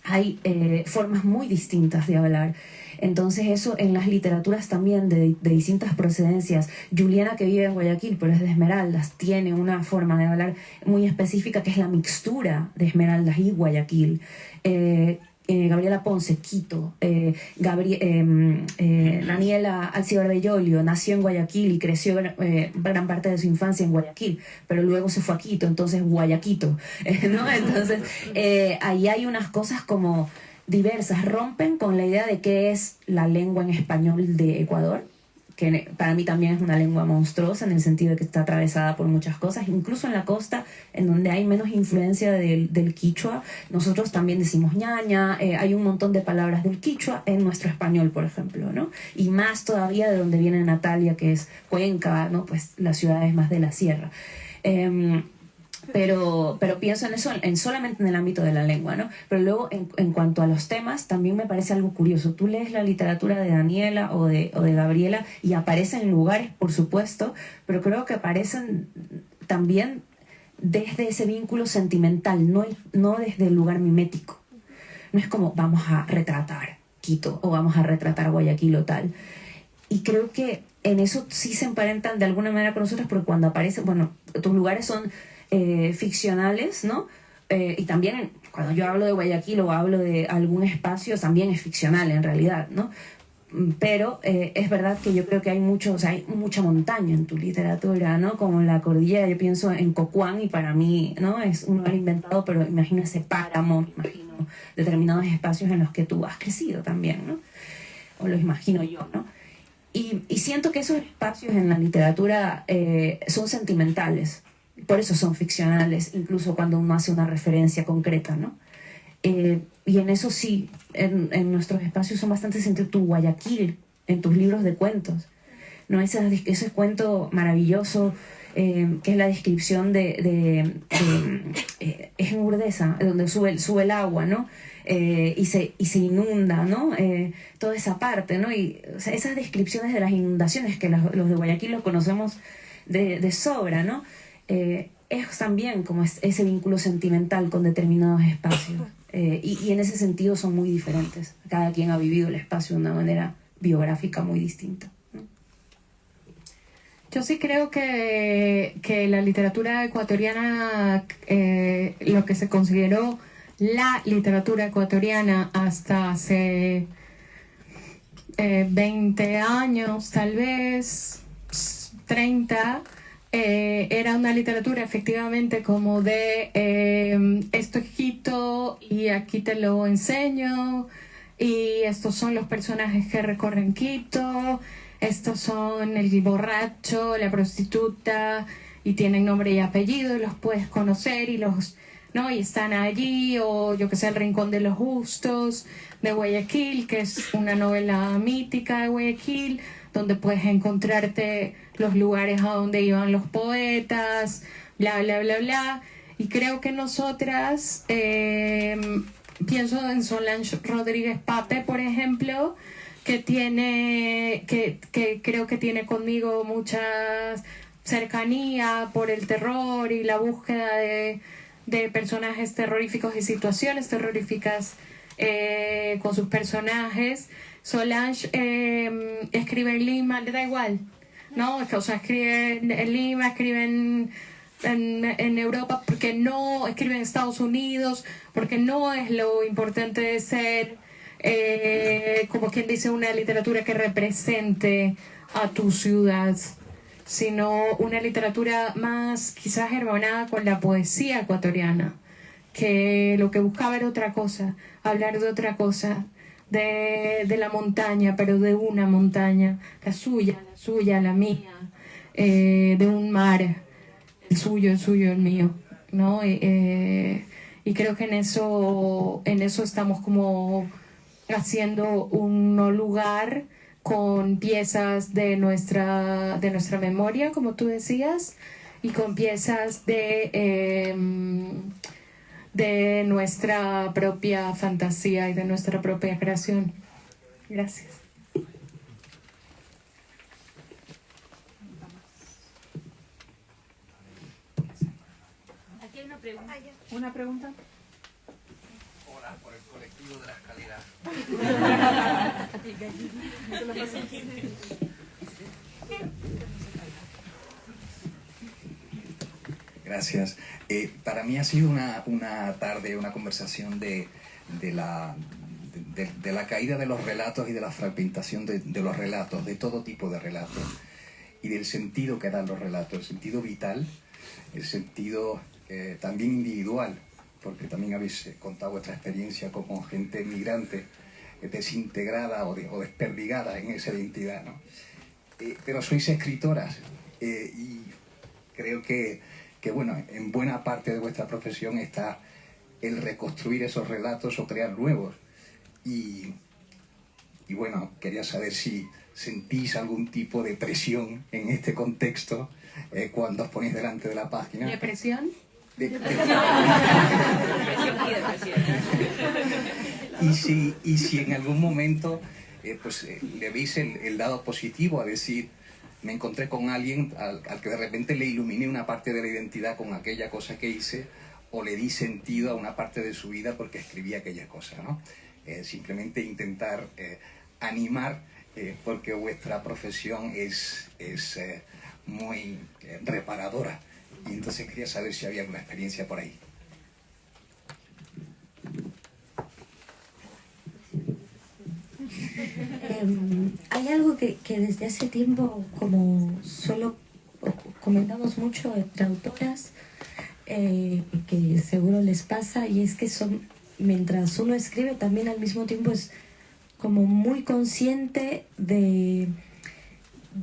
Hay formas muy distintas de hablar. Entonces eso en las literaturas también de distintas procedencias. Juliana, que vive en Guayaquil, pero es de Esmeraldas, tiene una forma de hablar muy específica que es la mixtura de Esmeraldas y Guayaquil. Gabriela Ponce, Quito. Daniela Alcibar Bellolio nació en Guayaquil y creció gran parte de su infancia en Guayaquil, pero luego se fue a Quito, entonces Guayaquito, ¿no? Entonces ahí hay unas cosas como diversas, rompen con la idea de qué es la lengua en español de Ecuador, que para mí también es una lengua monstruosa en el sentido de que está atravesada por muchas cosas, incluso en la costa, en donde hay menos influencia del quichua, nosotros también decimos ñaña, hay un montón de palabras del quichua en nuestro español, por ejemplo, ¿no? Y más todavía de donde viene Natalia, que es Cuenca, ¿no? Pues las ciudades más de la sierra. Pero pienso en eso solamente en el ámbito de la lengua, ¿no? Pero luego en cuanto a los temas también me parece algo curioso. Tú lees la literatura de Daniela o de Gabriela y aparecen lugares, por supuesto, pero creo que aparecen también desde ese vínculo sentimental, no desde el lugar mimético. No es como vamos a retratar Quito o vamos a retratar Guayaquil o tal. Y creo que en eso sí se emparentan de alguna manera con nosotros, porque cuando aparecen, bueno, tus lugares son ficcionales, ¿no? Y también cuando yo hablo de Guayaquil o hablo de algún espacio, también es ficcional en realidad, ¿no? Pero es verdad que yo creo que hay mucha montaña en tu literatura, ¿no? Como la cordillera, yo pienso en Cocuán y para mí, ¿no? Es un lugar inventado, pero imagino ese páramo, imagino determinados espacios en los que tú has crecido también, ¿no? O los imagino yo, ¿no? Y siento que esos espacios en la literatura son sentimentales. Por eso son ficcionales, incluso cuando uno hace una referencia concreta, ¿no? Y en eso sí, en nuestros espacios son bastante sentidos. Tu Guayaquil, en tus libros de cuentos, ¿no? Ese cuento maravilloso que es la descripción es en Urdesa, donde sube el agua, ¿no? Y se inunda, ¿no? Toda esa parte, ¿no? Y o sea, esas descripciones de las inundaciones que los de Guayaquil los conocemos de sobra, ¿no? Es también como ese vínculo sentimental con determinados espacios. Y en ese sentido son muy diferentes. Cada quien ha vivido el espacio de una manera biográfica muy distinta, ¿no? Yo sí creo que la literatura ecuatoriana, lo que se consideró la literatura ecuatoriana hasta hace 20 años, tal vez 30, era una literatura efectivamente como de esto es Quito y aquí te lo enseño y estos son los personajes que recorren Quito, estos son el borracho, la prostituta y tienen nombre y apellido y los puedes conocer y ¿no? Y están allí, o yo que sé, El Rincón de los Justos de Guayaquil, que es una novela mítica de Guayaquil, donde puedes encontrarte los lugares a donde iban los poetas, bla, bla, bla, bla. Y creo que nosotras, pienso en Solange Rodríguez Pape, por ejemplo, que creo que tiene conmigo muchas cercanía por el terror y la búsqueda de personajes terroríficos y situaciones terroríficas con sus personajes. Solange escribe en Lima, le da igual, ¿no? O sea, escribe en Lima, escribe en Europa, porque no escribe en Estados Unidos, porque no es lo importante de ser, como quien dice, una literatura que represente a tu ciudad, sino una literatura más quizás hermanada con la poesía ecuatoriana, que lo que buscaba era otra cosa, hablar de otra cosa, de la montaña, pero de una montaña, la suya, la mía, de un mar, el suyo, el mío, ¿no? Y creo que en eso estamos como haciendo un lugar con piezas de nuestra memoria, como tú decías, y con piezas de nuestra propia fantasía y de nuestra propia creación. Gracias. Aquí hay una pregunta. ¿Una pregunta? Hola, por el colectivo de la escalera. Gracias. Para mí ha sido una tarde, una conversación de la caída de los relatos y de la fragmentación de los relatos, de todo tipo de relatos, y del sentido que dan los relatos, el sentido vital, el sentido también individual, porque también habéis contado vuestra experiencia como gente migrante, desintegrada o desperdigada en esa identidad, ¿no? Pero sois escritoras y creo que bueno, en buena parte de vuestra profesión está el reconstruir esos relatos o crear nuevos. Y bueno, quería saber si sentís algún tipo de presión en este contexto cuando os ponéis delante de la página. ¿Depresión? Y si en algún momento le veis el lado positivo, a decir, me encontré con alguien al que de repente le iluminé una parte de la identidad con aquella cosa que hice, o le di sentido a una parte de su vida porque escribí aquella cosa, ¿no? Simplemente intentar animar, porque vuestra profesión es muy reparadora, y entonces quería saber si había alguna experiencia por ahí. Hay algo que desde hace tiempo, como solo comentamos mucho entre autoras, que seguro les pasa, y es que mientras uno escribe, también al mismo tiempo es como muy consciente de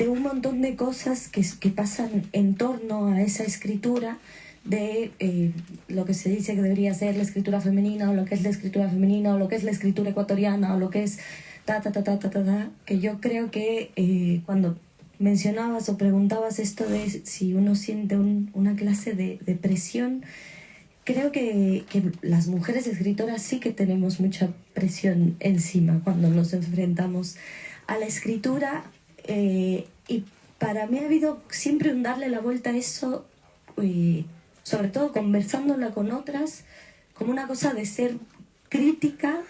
un montón de cosas que pasan en torno a esa escritura, de lo que se dice que debería ser la escritura femenina, o lo que es la escritura femenina, o lo que es la escritura ecuatoriana, o lo que es que yo creo que cuando mencionabas o preguntabas esto de si uno siente una clase de presión, creo que las mujeres escritoras sí que tenemos mucha presión encima cuando nos enfrentamos a la escritura, y para mí ha habido siempre un darle la vuelta a eso, sobre todo conversándola con otras, como una cosa de ser crítica,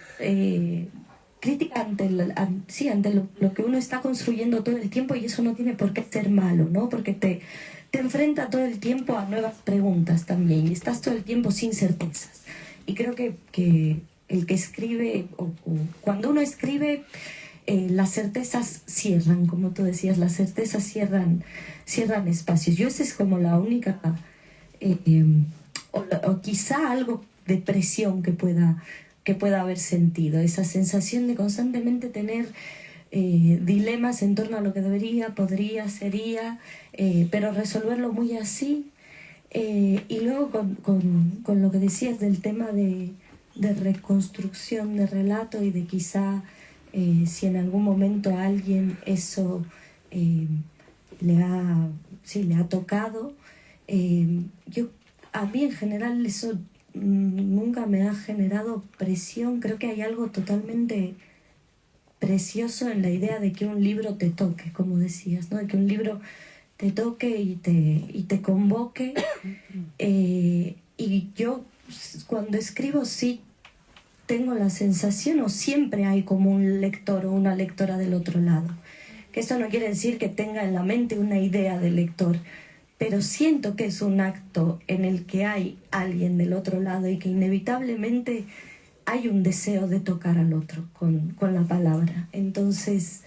ante lo que uno está construyendo todo el tiempo, y eso no tiene por qué ser malo, ¿no? Porque te enfrenta todo el tiempo a nuevas preguntas también, y estás todo el tiempo sin certezas. Y creo que el que escribe, o cuando uno escribe, las certezas cierran, como tú decías, las certezas cierran espacios. Yo esa es como la única, o quizá algo de presión que pueda haber sentido, esa sensación de constantemente tener dilemas en torno a lo que debería, podría, sería, pero resolverlo muy así. Y luego con lo que decías del tema de reconstrucción de relato, y de quizá si en algún momento a alguien eso le ha tocado, a mí en general eso nunca me ha generado presión. Creo que hay algo totalmente precioso en la idea de que un libro te toque, como decías, ¿no? De que un libro te toque y te convoque. Y yo cuando escribo sí tengo la sensación, o siempre hay como un lector o una lectora del otro lado. Que esto no quiere decir que tenga en la mente una idea del lector, pero siento que es un acto en el que hay alguien del otro lado y que inevitablemente hay un deseo de tocar al otro con la palabra. Entonces,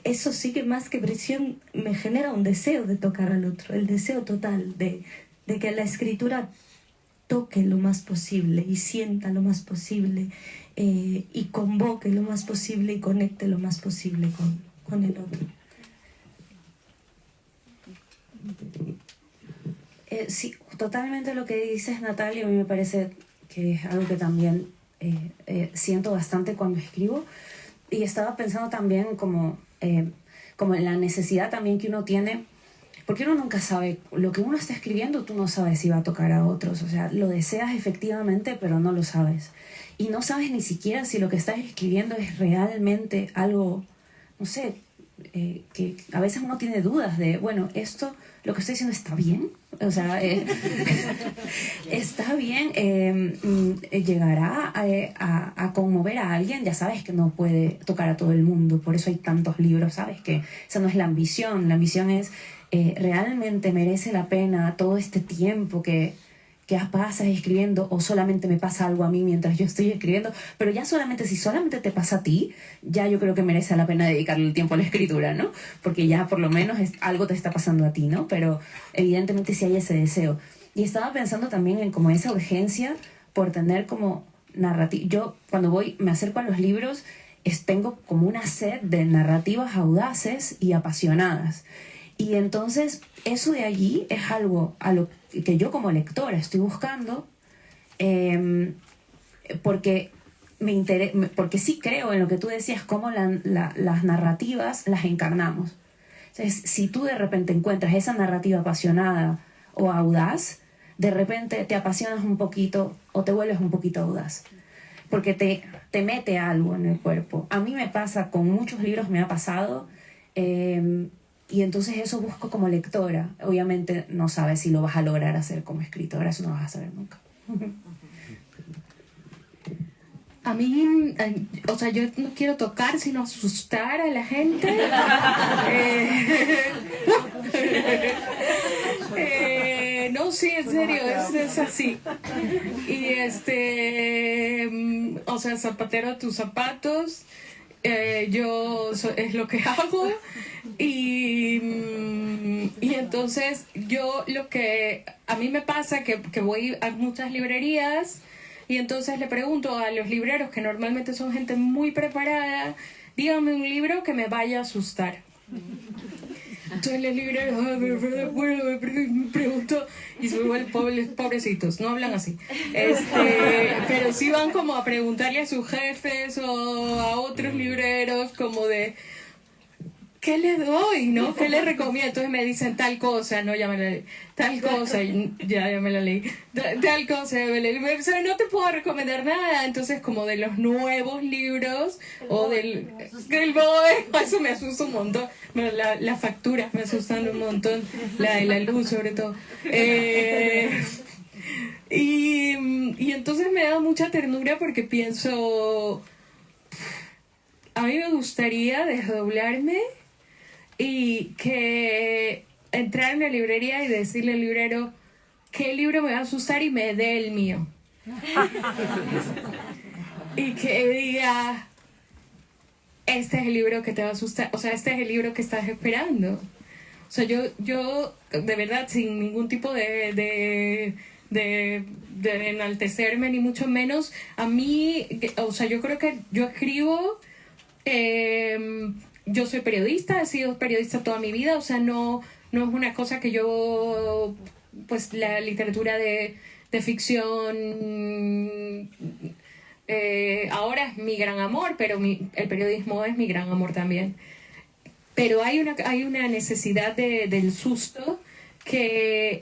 eso sí que más que presión me genera un deseo de tocar al otro, el deseo total de que la escritura toque lo más posible y sienta lo más posible, y convoque lo más posible y conecte lo más posible con el otro. Sí, totalmente lo que dices, Natalia, a mí me parece que es algo que también siento bastante cuando escribo, y estaba pensando también como en la necesidad también que uno tiene, porque uno nunca sabe, lo que uno está escribiendo tú no sabes si va a tocar a otros, o sea, lo deseas efectivamente pero no lo sabes, y no sabes ni siquiera si lo que estás escribiendo es realmente algo, no sé, que a veces uno tiene dudas de, bueno, esto, lo que estoy diciendo está bien, o sea, está bien, llegará a conmover a alguien. Ya sabes que no puede tocar a todo el mundo, por eso hay tantos libros, sabes que esa no es la ambición es realmente merece la pena todo este tiempo que pasas escribiendo, o solamente me pasa algo a mí mientras yo estoy escribiendo. Pero ya solamente, si solamente te pasa a ti, ya yo creo que merece la pena dedicarle el tiempo a la escritura, ¿no? Porque ya por lo menos algo te está pasando a ti, ¿no? Pero evidentemente sí hay ese deseo. Y estaba pensando también en como esa urgencia por tener como narrativa. Yo cuando me acerco a los libros, tengo como una sed de narrativas audaces y apasionadas. Y entonces eso de allí es algo a lo que yo como lectora estoy buscando, porque porque sí creo en lo que tú decías, cómo las narrativas las encarnamos. Entonces, si tú de repente encuentras esa narrativa apasionada o audaz, de repente te apasionas un poquito o te vuelves un poquito audaz, porque te mete algo en el cuerpo. A mí me pasa, con muchos libros me ha pasado, y entonces eso busco como lectora. Obviamente no sabes si lo vas a lograr hacer como escritora, eso no vas a saber nunca. A mí, o sea, yo no quiero tocar sino asustar a la gente. No, sí, en serio, es así. Y o sea, zapatero a tus zapatos. Es lo que hago. Y entonces yo lo que a mí me pasa que voy a muchas librerías y entonces le pregunto a los libreros, que normalmente son gente muy preparada, dígame un libro que me vaya a asustar. Entonces los libreros, me pregunto, y son igual pobrecitos, no hablan así. Pero sí van como a preguntarle a sus jefes o a otros libreros como de, ¿qué le doy? ¿No? ¿Qué le recomiendo? Entonces me dicen tal cosa, no, ya me la leí. Tal cosa, ya me la leí. Tal cosa, ya me la leí. O sea, no te puedo recomendar nada. Entonces, como de los nuevos libros o del BOE, eso me asusta un montón. Bueno, las facturas me asustan un montón. La de la luz, sobre todo. Y entonces me da mucha ternura porque pienso, a mí me gustaría desdoblarme y que entrar en la librería y decirle al librero qué libro me va a asustar y me dé el mío. Y que diga, este es el libro que te va a asustar, o sea, este es el libro que estás esperando. O sea, yo de verdad, sin ningún tipo de enaltecerme, ni mucho menos, a mí, o sea, yo creo que yo escribo, yo soy periodista, he sido periodista toda mi vida, o sea, no es una cosa que yo, pues la literatura de ficción ahora es mi gran amor, pero el periodismo es mi gran amor también. Pero hay una necesidad del susto que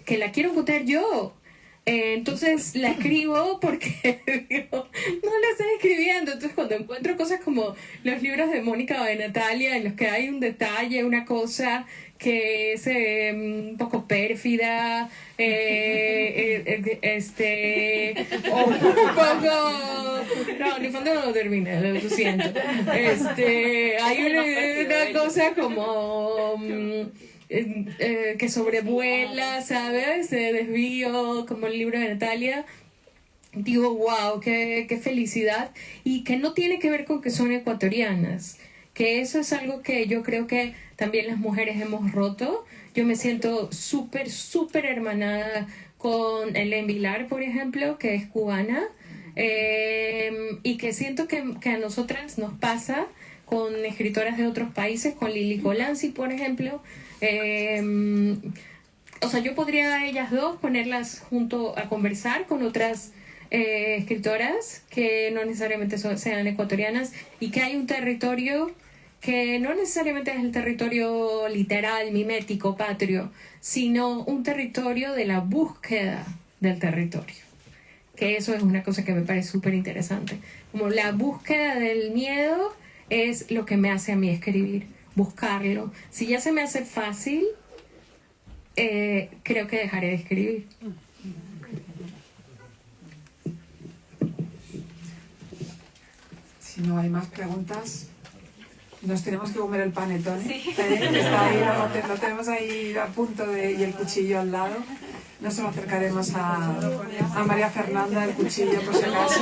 la quiero encontrar yo. Entonces la escribo porque digo, no la estoy escribiendo. Entonces cuando encuentro cosas como los libros de Mónica o de Natalia, en los que hay un detalle, una cosa que es un poco pérfida, o un poco... No, en el fondo no lo terminé, lo siento. Hay una cosa como... que sobrevuela, ¿sabes? Se desvío, como el libro de Natalia. Digo, wow, qué felicidad. Y que no tiene que ver con que son ecuatorianas. Que eso es algo que yo creo que también las mujeres hemos roto. Yo me siento súper, súper hermanada con Hélène Vilar, por ejemplo, que es cubana. Y que siento que a nosotras nos pasa con escritoras de otros países, con Lili Colanzi, por ejemplo. O sea, yo podría a ellas dos ponerlas junto a conversar con otras escritoras que no necesariamente sean ecuatorianas, y que hay un territorio que no necesariamente es el territorio literal, mimético, patrio, sino un territorio de la búsqueda del territorio. Que eso es una cosa que me parece súper interesante. Como la búsqueda del miedo es lo que me hace a mí escribir, buscarlo. Si ya se me hace fácil, creo que dejaré de escribir. Si no hay más preguntas, nos tenemos que comer el panetone. Sí. Está ahí, lo tenemos ahí a punto y el cuchillo al lado. Nos acercaremos a María Fernanda, el cuchillo, por si acaso.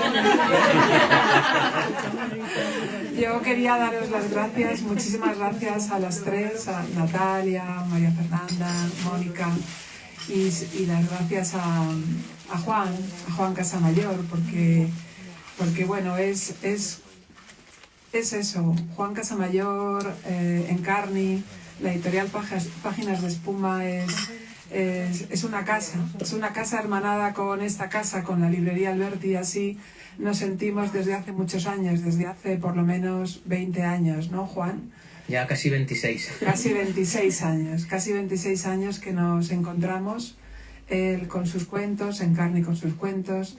Yo quería daros las gracias, muchísimas gracias a las tres, a Natalia, María Fernanda, Mónica, y las gracias a Juan Casamayor, porque bueno, es eso. Juan Casamayor, Encarni, la editorial Páginas de Espuma es una casa hermanada con esta casa, con la librería Alberti, y así nos sentimos desde hace muchos años, desde hace por lo menos 20 años, ¿no, Juan? Ya casi 26. Casi 26 años que nos encontramos, él con sus cuentos, Encarni con sus cuentos,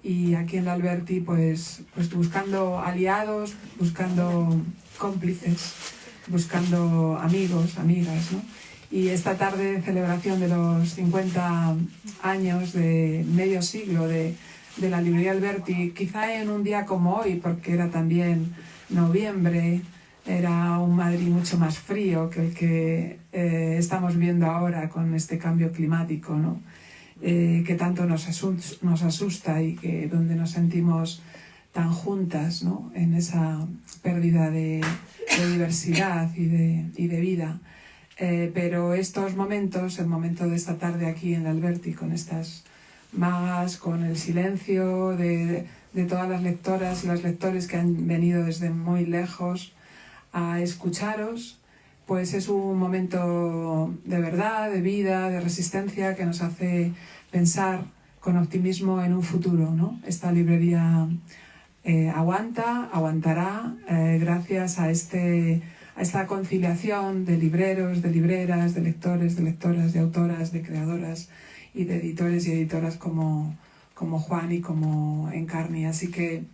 y aquí en la Alberti pues buscando aliados, buscando cómplices, buscando amigos, amigas, ¿no? Y esta tarde, celebración de los 50 años, de medio siglo de la librería Alberti, quizá en un día como hoy, porque era también noviembre, era un Madrid mucho más frío que el que estamos viendo ahora con este cambio climático, ¿no? Que tanto nos asusta, y que donde nos sentimos tan juntas, ¿no? En esa pérdida de diversidad y de vida. Pero estos momentos, el momento de esta tarde aquí en la Alberti, con estas magas, con el silencio de todas las lectoras y los lectores que han venido desde muy lejos a escucharos, pues es un momento de verdad, de vida, de resistencia, que nos hace pensar con optimismo en un futuro, ¿no? Esta librería aguantará gracias a esta conciliación de libreros, de libreras, de lectores, de lectoras, de autoras, de creadoras y de editores y editoras como Juan y como Encarni. Así que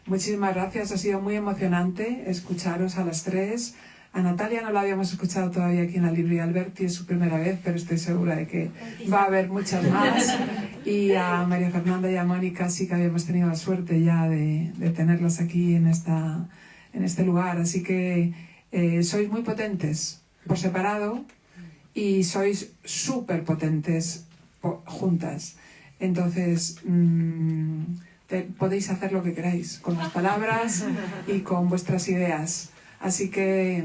muchísimas gracias, ha sido muy emocionante escucharos a las tres. A Natalia no la habíamos escuchado todavía aquí en la librería Alberti, es su primera vez, pero estoy segura de que va a haber muchas más. Y a María Fernanda y a Mónica sí que habíamos tenido la suerte ya de tenerlas aquí en este lugar. Así que sois muy potentes por separado y sois súper potentes juntas. Entonces podéis hacer lo que queráis con las palabras y con vuestras ideas. Así que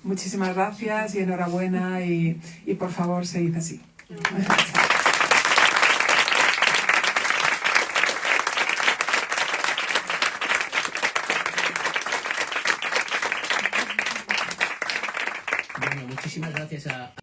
muchísimas gracias y enhorabuena, y por favor seguid así. Bueno, muchísimas gracias a